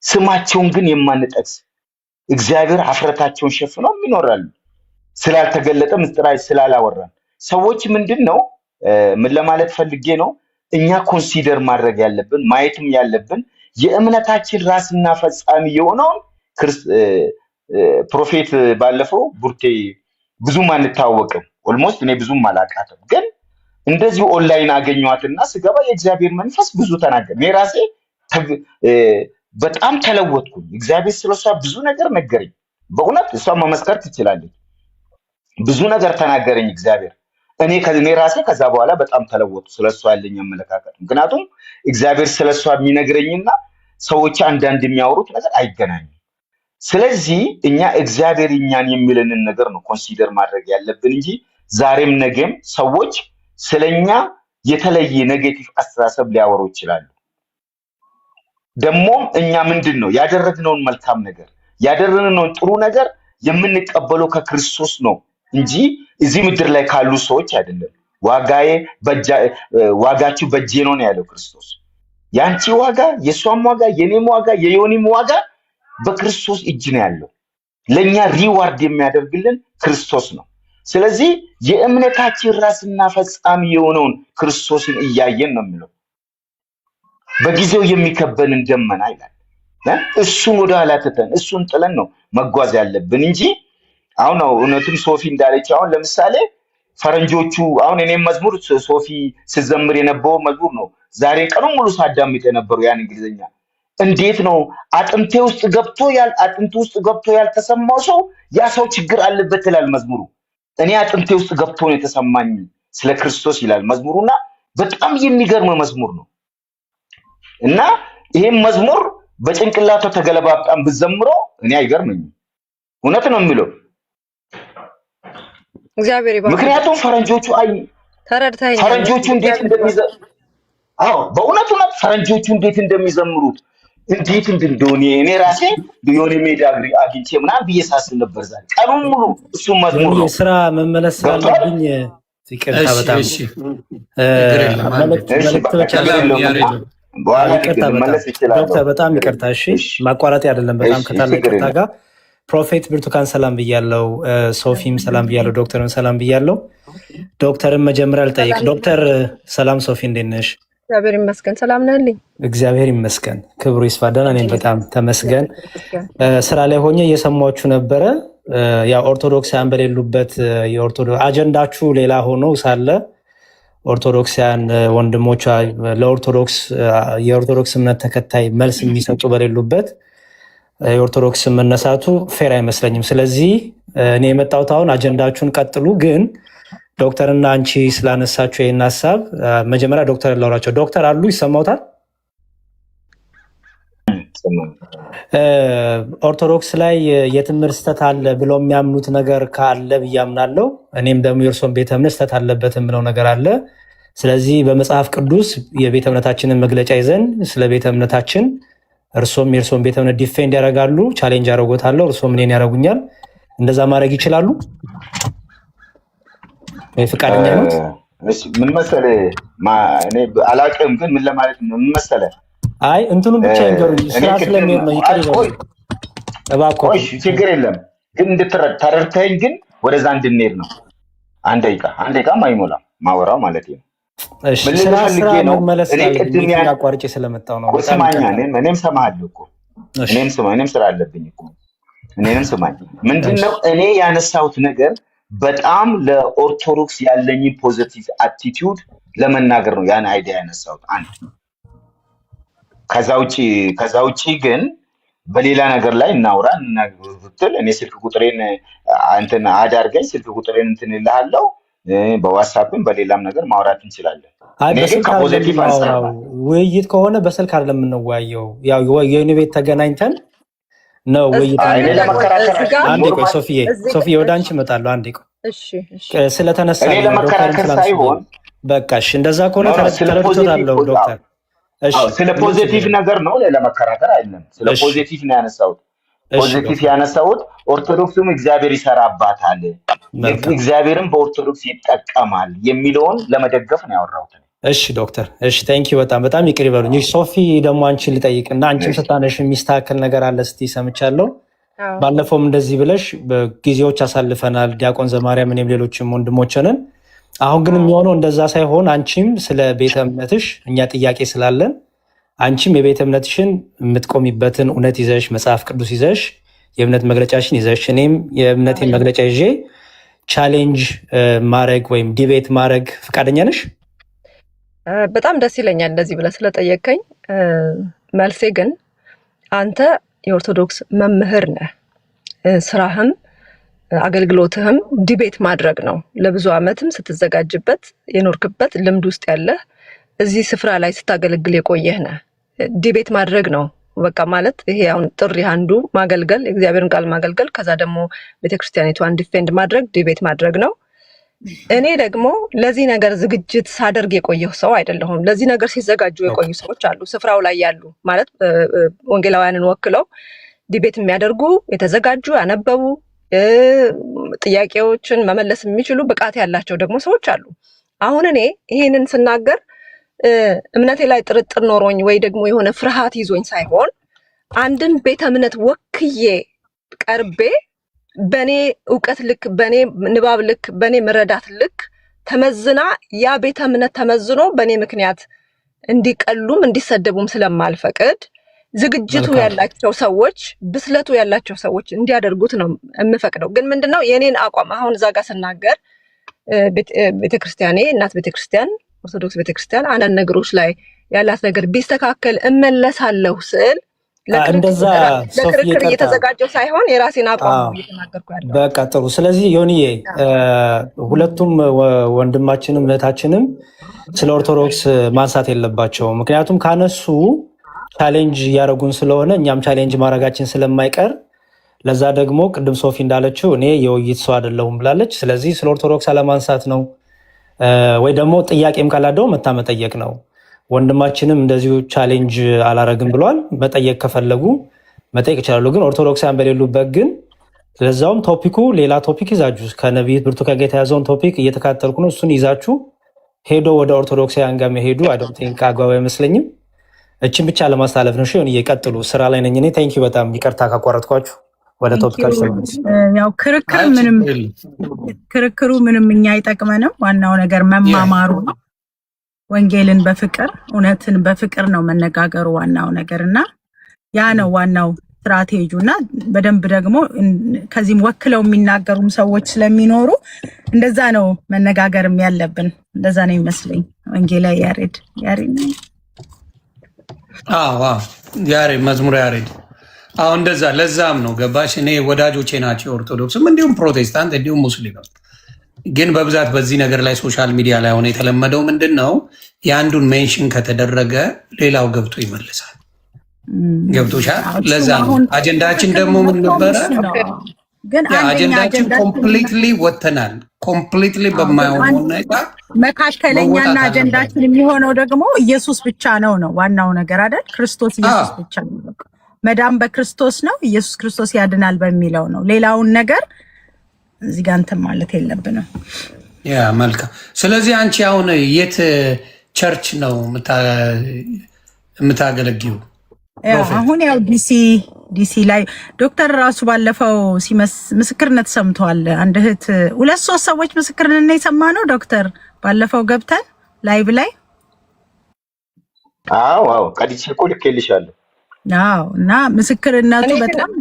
ስማቸውን ግን የማንጠቅስ እግዚአብሔር አፍረታቸውን ሸፍነው ይኖራሉ። ስላልተገለጠ ምስጢራቸው ስላላወራን ሰዎች ምንድነው ምን ለማለት ፈልጌ ነው፣ እኛ ኮንሲደር ማድረግ ያለብን ማየትም ያለብን የእምነታችን ራስና ፈጻሚ የሆነውን ፕሮፌት ባለፈው ቡርቴ ብዙም አንታወቅም፣ ኦልሞስት እኔ ብዙም አላቃተም፣ ግን እንደዚሁ ኦንላይን አገኘኋትና ስገባ የእግዚአብሔር መንፈስ ብዙ ተናገር። እኔ ራሴ በጣም ተለወጥኩኝ። እግዚአብሔር ስለሷ ብዙ ነገር ነገረኝ። በእውነት እሷ መመስከር ትችላለች። ብዙ ነገር ተናገረኝ እግዚአብሔር። እኔ ራሴ ከዛ በኋላ በጣም ተለወጡ ስለሷ ያለኝ አመለካከት። ምክንያቱም እግዚአብሔር ስለሷ የሚነግረኝና ሰዎች አንዳንድ የሚያወሩት ነገር አይገናኝም። ስለዚህ እኛ እግዚአብሔር እኛን የሚለንን ነገር ነው ኮንሲደር ማድረግ ያለብን እንጂ ዛሬም ነገም ሰዎች ስለኛ የተለየ ኔጌቲቭ አስተሳሰብ ሊያወሩ ይችላሉ። ደግሞም እኛ ምንድን ነው ያደረግነውን መልካም ነገር ያደረግነውን ጥሩ ነገር የምንቀበለው ከክርስቶስ ነው እንጂ እዚህ ምድር ላይ ካሉ ሰዎች አይደለም። ዋጋችሁ በእጄ ነው ያለው ክርስቶስ። ያንቺ ዋጋ፣ የሷም ዋጋ፣ የኔም ዋጋ፣ የዮኒም ዋጋ በክርስቶስ እጅ ነው ያለው። ለኛ ሪዋርድ የሚያደርግልን ክርስቶስ ነው። ስለዚህ የእምነታችን ራስና ፈጻሚ የሆነውን ክርስቶስን እያየን ነው የሚለው። በጊዜው የሚከበንን ደመና ይላል። እሱን ወደ ኋላ ትተን እሱን ጥለን ነው መጓዝ ያለብን እንጂ አሁን እውነቱም ሶፊ እንዳለች አሁን ለምሳሌ ፈረንጆቹ አሁን እኔም መዝሙር ሶፊ ስዘምር የነበረው መዝሙር ነው ዛሬ ቀኑን ሙሉ ሳዳምጥ የነበረው ያን እንግሊዘኛ እንዴት ነው አጥንቴ ውስጥ ገብቶ ያልተሰማው ሰው ያ ሰው ችግር አለበት ይላል መዝሙሩ። እኔ አጥንቴ ውስጥ ገብቶ ነው የተሰማኝ ስለ ክርስቶስ ይላል መዝሙሩና በጣም የሚገርም መዝሙር ነው። እና ይሄን መዝሙር በጭንቅላቱ ተገለባብጣም ብዘምረው እኔ አይገርምኝም። እውነት ነው የሚለው እግዚአብሔር ይባርክ። ምክንያቱም ፈረንጆቹ ፈረንጆቹ እንዴት እንደሚዘምሩት እንዴት እንደሆነ እኔ ራሴ የሆነ ሜዳ አግኝቼ ምናምን ብዬ ሳስብ ነበር ዛሬ ቀኑን ሙሉ እሱ መዝሙር ነው። ስራ መመለስ ስላለብኝ ይቅርታ በጣም ዶክተር በጣም ይቅርታ። እሺ ማቋረጥ አይደለም በጣም ከታላቅ ይቅርታ ጋር ፕሮፌት ብርቱካን ሰላም ብያለው፣ ሶፊም ሰላም ብያለው፣ ዶክተርም ሰላም ብያለው። ዶክተርን መጀመሪያ ልጠይቅ። ዶክተር ሰላም፣ ሶፊ እንዴት ነሽ? እግዚአብሔር ይመስገን ሰላም ነህልኝ? እግዚአብሔር ይመስገን ክብሩ ይስፋ ደህና ነኝ በጣም ተመስገን። ስራ ላይ ሆኜ እየሰማችሁ ነበረ። ያው ኦርቶዶክሳውያን በሌሉበት አጀንዳችሁ ሌላ ሆኖ ሳለ ኦርቶዶክሳውያን ወንድሞቿ የኦርቶዶክስ እምነት ተከታይ መልስ የሚሰጡ በሌሉበት የኦርቶዶክስ መነሳቱ ፌር አይመስለኝም። ስለዚህ እኔ የመጣሁት አሁን አጀንዳችሁን ቀጥሉ፣ ግን ዶክተርና አንቺ ስላነሳችሁ ይህን ሀሳብ መጀመሪያ ዶክተር ላውራቸው። ዶክተር አሉ ይሰማውታል? ኦርቶዶክስ ላይ የትምህርት ስህተት አለ ብለው የሚያምኑት ነገር ካለ ብዬ አምናለሁ። እኔም ደግሞ የእርሶን ቤተ እምነት ስህተት አለበት የምለው ነገር አለ። ስለዚህ በመጽሐፍ ቅዱስ የቤተ እምነታችንን መግለጫ ይዘን ስለ ቤተ እምነታችን እርሶም የእርሶን ቤተ እምነት ዲፌንድ ያደርጋሉ፣ ቻሌንጅ ያደርጎታለሁ፣ እርሶም እኔን ያደርጉኛል። እንደዛ ማድረግ ይችላሉ? ፍቃደኛ ነው? ምን መሰለህ እኔ አላውቅም፣ ግን ምን ለማለት ነው ምን መሰለህ አይ እንትኑን ብቻ ይንገሩኝ። ስራ ስለሚሄድ ነው። ይቅር ይበሉ እባክዎ። እሺ ችግር የለም፣ ግን ተረድተኸኝ ግን ወደዛ እንድንሄድ ነው። አንድ ደቂቃም አይሞላም ማወራው ማለት ነው። እሺ ስራ መመለስ አለብኝ። አቋርጬ ስለመጣሁ ነው። ስማኛ፣ እኔም ሰማሃለሁ እኮ እኔም ስራ አለብኝ እኮ እኔንም ስማኝ። ምንድነው እኔ ያነሳሁት ነገር በጣም ለኦርቶዶክስ ያለኝ ፖዚቲቭ አቲቲዩድ ለመናገር ነው ያን አይዲያ ያነሳሁት። አንድ ከዛ ውጪ ግን በሌላ ነገር ላይ እናውራ ብትል እኔ ስልክ ቁጥሬን እንትን አዳርገኝ ስልክ ቁጥሬን እንትን እልሃለሁ። በዋትስአፕም በሌላም ነገር ማውራት እንችላለን። ውይይት ከሆነ በስልክ አይደለም የምንወያየው። ያው የኔ ቤት ተገናኝተን ነው ውይይት። አንዴ ቆይ ሶፊዬ ወደ አንቺ እመጣለሁ። አንዴ ቆይ ስለተነሳ ለመከራከር ሳይሆን በቃ እሺ፣ እንደዛ ከሆነ ተረድቶታለሁ ዶክተር። ስለ ፖዚቲቭ ነገር ነው ለመከራከር አይደለም። ስለ ፖዚቲቭ ነው ያነሳሁት። ፖዚቲቭ ያነሳሁት ኦርቶዶክስም እግዚአብሔር ይሰራባታል፣ እግዚአብሔርም በኦርቶዶክስ ይጠቀማል የሚለውን ለመደገፍ ነው ያወራሁት። እሺ ዶክተር፣ እሺ ቴንኪው በጣም ይቅር ይበሉኝ። ሶፊ ደግሞ አንቺን ልጠይቅና አንቺም ስታነሽ የሚስተካከል ነገር አለ ስትይ ሰምቻለሁ። ባለፈውም እንደዚህ ብለሽ ጊዜዎች አሳልፈናል፣ ዲያቆን ዘማርያም እኔም ሌሎችም ወንድሞችንን። አሁን ግን የሚሆነው እንደዛ ሳይሆን አንቺም ስለ ቤተ እምነትሽ እኛ ጥያቄ ስላለን አንቺም የቤተ እምነትሽን የምትቆሚበትን እውነት ይዘሽ መጽሐፍ ቅዱስ ይዘሽ የእምነት መግለጫሽን ይዘሽ እኔም የእምነቴን መግለጫ ይዤ ቻሌንጅ ማድረግ ወይም ዲቤት ማድረግ ፈቃደኛ ነሽ? በጣም ደስ ይለኛል እንደዚህ ብለህ ስለጠየቀኝ። መልሴ ግን አንተ የኦርቶዶክስ መምህር ነህ። ስራህም አገልግሎትህም ዲቤት ማድረግ ነው። ለብዙ ዓመትም ስትዘጋጅበት የኖርክበት ልምድ ውስጥ ያለህ እዚህ ስፍራ ላይ ስታገለግል የቆየህ ነህ። ዲቤት ማድረግ ነው በቃ ማለት ይሄ አሁን ጥሪ አንዱ ማገልገል፣ የእግዚአብሔርን ቃል ማገልገል፣ ከዛ ደግሞ ቤተክርስቲያኒቷን ዲፌንድ ማድረግ ዲቤት ማድረግ ነው። እኔ ደግሞ ለዚህ ነገር ዝግጅት ሳደርግ የቆየሁ ሰው አይደለሁም። ለዚህ ነገር ሲዘጋጁ የቆዩ ሰዎች አሉ፣ ስፍራው ላይ ያሉ ማለት ወንጌላውያንን ወክለው ዲቤት የሚያደርጉ የተዘጋጁ ያነበቡ ጥያቄዎችን መመለስ የሚችሉ ብቃት ያላቸው ደግሞ ሰዎች አሉ። አሁን እኔ ይሄንን ስናገር እምነቴ ላይ ጥርጥር ኖሮኝ ወይ ደግሞ የሆነ ፍርሃት ይዞኝ ሳይሆን አንድን ቤተ እምነት ወክዬ ቀርቤ በኔ እውቀት ልክ፣ በኔ ንባብ ልክ፣ በኔ መረዳት ልክ ተመዝና ያ ቤተ እምነት ተመዝኖ በኔ ምክንያት እንዲቀሉም እንዲሰደቡም ስለማልፈቅድ ዝግጅቱ ያላቸው ሰዎች፣ ብስለቱ ያላቸው ሰዎች እንዲያደርጉት ነው የምፈቅደው። ግን ምንድነው የኔን አቋም አሁን እዛ ጋር ስናገር ቤተክርስቲያኔ እናት ቤተክርስቲያን ኦርቶዶክስ ቤተክርስቲያን አንዳንድ ነገሮች ላይ ያላት ነገር ቢስተካከል እመለሳለሁ ስል ለክርክር እየተዘጋጀው ሳይሆን የራሴን አቋም እየተናገርኩ ያለው። በቃ ጥሩ። ስለዚህ ዮኒዬ ሁለቱም ወንድማችንም እህታችንም ስለ ኦርቶዶክስ ማንሳት የለባቸው። ምክንያቱም ካነሱ ቻሌንጅ እያደረጉን ስለሆነ እኛም ቻሌንጅ ማድረጋችን ስለማይቀር፣ ለዛ ደግሞ ቅድም ሶፊ እንዳለችው እኔ የውይይት ሰው አይደለሁም ብላለች። ስለዚህ ስለ ኦርቶዶክስ አለማንሳት ነው ወይ ደግሞ ጥያቄም ካላደው መጠየቅ ነው። ወንድማችንም እንደዚሁ ቻሌንጅ አላረግም ብሏል። መጠየቅ ከፈለጉ መጠየቅ ይችላሉ። ግን ኦርቶዶክሳውያን በሌሉበት ግን ለዛውም ቶፒኩ ሌላ ቶፒክ ይዛችሁ ከነቢይት ብርቱካን ጋር የተያዘውን ቶፒክ እየተካተልኩ ነው። እሱን ይዛችሁ ሄዶ ወደ ኦርቶዶክሳውያን ጋር መሄዱ አይ ዶንት ቲንክ አግባብ አይመስለኝም። እችን ብቻ ለማስተላለፍ ነው። ሆን እየቀጥሉ ስራ ላይ ነኝ እኔ። ቴንኪው በጣም ይቅርታ ካቋረጥኳችሁ። ወደ ቶፒካችሁ ያው ክርክሩ ምንም እኛ አይጠቅመንም። ዋናው ነገር መማማሩ ነው። ወንጌልን በፍቅር እውነትን በፍቅር ነው መነጋገሩ ዋናው ነገር እና ያ ነው ዋናው ስትራቴጂው እና በደንብ ደግሞ ከዚህም ወክለው የሚናገሩም ሰዎች ስለሚኖሩ እንደዛ ነው መነጋገርም ያለብን። እንደዛ ነው ይመስለኝ። ወንጌላዊ ያሬድ ያሬድ መዝሙር ያሬድ እንደዛ ለዛም ነው ገባሽ። እኔ ወዳጆቼ ናቸው ኦርቶዶክስም እንዲሁም ፕሮቴስታንት እንዲሁም ሙስሊም። ግን በብዛት በዚህ ነገር ላይ ሶሻል ሚዲያ ላይ ሆነ የተለመደው ምንድን ነው የአንዱን ሜንሽን ከተደረገ ሌላው ገብቶ ይመልሳል። ገብቶሻል? ለዛ ነው አጀንዳችን ደግሞ ምን ነበረ? አጀንዳችን ኮምፕሊትሊ ወተናል። ኮምፕሊትሊ በማይሆን ሁኔታ መካከለኛና አጀንዳችን የሚሆነው ደግሞ ኢየሱስ ብቻ ነው ዋናው ነገር አይደል? ክርስቶስ ኢየሱስ ብቻ ነው። መዳን በክርስቶስ ነው። ኢየሱስ ክርስቶስ ያድናል በሚለው ነው። ሌላውን ነገር እዚህ ጋር እንትን ማለት የለብንም። ያ መልካም። ስለዚህ አንቺ አሁን የት ቸርች ነው የምታገለግዩ? አሁን ያው ዲሲ ላይ ዶክተር ራሱ ባለፈው ምስክርነት ሰምተዋል። አንድ እህት 2-3 ሰዎች ምስክርነት የሰማ ነው ዶክተር ባለፈው ገብተን ላይቭ ላይ አዎ ቀዲቼ እኮ ልኬልሻለሁ። እና ምስክርነቱ በጣም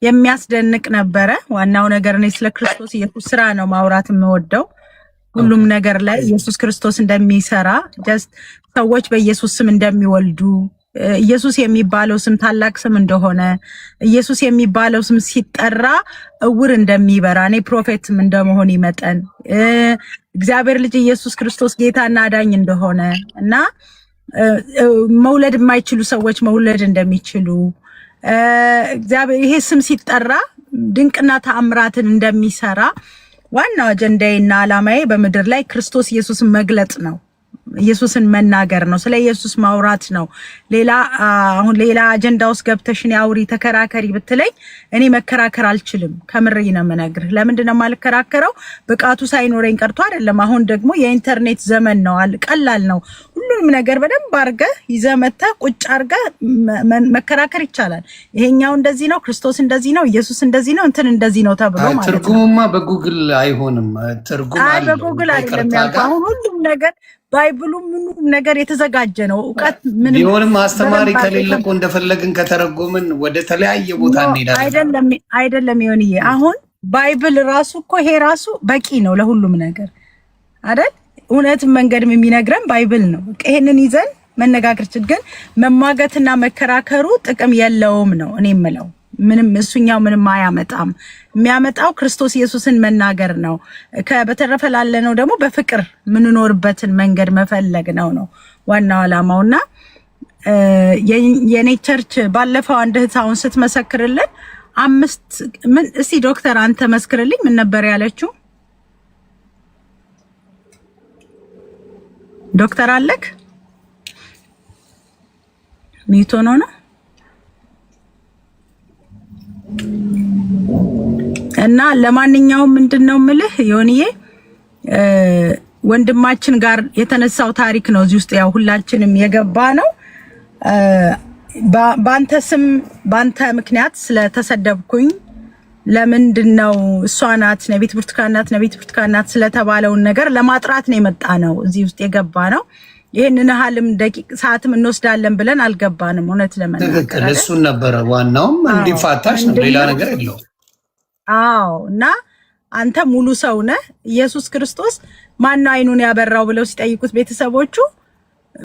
የሚያስደንቅ ነበረ። ዋናው ነገር እኔ ስለ ክርስቶስ ኢየሱስ ስራ ነው ማውራት የምወደው። ሁሉም ነገር ላይ ኢየሱስ ክርስቶስ እንደሚሰራ ጀስት ሰዎች በኢየሱስ ስም እንደሚወልዱ፣ ኢየሱስ የሚባለው ስም ታላቅ ስም እንደሆነ፣ ኢየሱስ የሚባለው ስም ሲጠራ እውር እንደሚበራ፣ እኔ ፕሮፌትም እንደመሆን ይመጠን እግዚአብሔር ልጅ ኢየሱስ ክርስቶስ ጌታና አዳኝ እንደሆነ እና መውለድ የማይችሉ ሰዎች መውለድ እንደሚችሉ እግዚአብሔር ይሄ ስም ሲጠራ ድንቅና ተአምራትን እንደሚሰራ ዋናው አጀንዳዬና ዓላማዬ በምድር ላይ ክርስቶስ ኢየሱስን መግለጥ ነው። ኢየሱስን መናገር ነው። ስለ ኢየሱስ ማውራት ነው። አሁን ሌላ አጀንዳ ውስጥ ገብተሽን አውሪ ተከራከሪ ብትለኝ እኔ መከራከር አልችልም። ከምሬ ነው የምነግርህ። ለምንድን ነው የማልከራከረው? ብቃቱ ሳይኖረኝ ቀርቶ አይደለም። አሁን ደግሞ የኢንተርኔት ዘመን ነው። ቀላል ነው። ሁሉ ሁሉንም ነገር በደንብ አድርገህ ይዘህ መተህ ቁጭ አድርገህ መከራከር ይቻላል። ይሄኛው እንደዚህ ነው፣ ክርስቶስ እንደዚህ ነው፣ ኢየሱስ እንደዚህ ነው፣ እንትን እንደዚህ ነው ተብሎ ማለት ነው። ትርጉሙማ በጉግል አይሆንም። ትርጉም አለ በጉግል አይደለም ያልኩህ። አሁን ሁሉም ነገር ባይብሉ ምንም ነገር የተዘጋጀ ነው። ዕውቀት ምንም ቢሆንም አስተማሪ ከሌለ እኮ እንደፈለግን ከተረጎምን ወደ ተለያየ ቦታ እንሄዳለን። አይደለም ይሆንዬ። አሁን ባይብል ራሱ እኮ ይሄ ራሱ በቂ ነው ለሁሉም ነገር አይደል? እውነትን መንገድም የሚነግረን ባይብል ነው። ይሄንን ይዘን መነጋገር ግን መማገትና መከራከሩ ጥቅም የለውም ነው እኔ የምለው። ምንም እሱኛው ምንም አያመጣም። የሚያመጣው ክርስቶስ ኢየሱስን መናገር ነው። በተረፈ ላለ ነው ደግሞ በፍቅር ምንኖርበትን መንገድ መፈለግ ነው ዋናው ዓላማውና የኔ ቸርች ባለፈው አንድ እህት አሁን ስትመሰክርልን 5 ምን እስቲ ዶክተር አንተ መስክርልኝ ምን ነበር ያለችው? ዶክተር አለክ ሚቶ ነው እና ለማንኛውም ምንድነው ምልህ ዮኒዬ ወንድማችን ጋር የተነሳው ታሪክ ነው እዚህ ውስጥ ያው ሁላችንም የገባ ነው። ባንተ ስም ባንተ ምክንያት ስለተሰደብኩኝ ለምንድነው እሷ ናት ነቢት ብርቱካን ናት ስለተባለው ነገር ለማጥራት ነው የመጣ ነው እዚህ ውስጥ የገባ ነው። ይሄንን ሐልም ደቂቅ ሰዓትም እንወስዳለን ብለን አልገባንም። እውነት ለመናገር እሱን ነበር ዋናውም እንዲፋታሽ ነው፣ ሌላ ነገር የለው። አዎ እና አንተ ሙሉ ሰው ነህ። ኢየሱስ ክርስቶስ ማን ነው አይኑን ያበራው ብለው ሲጠይቁት ቤተሰቦቹ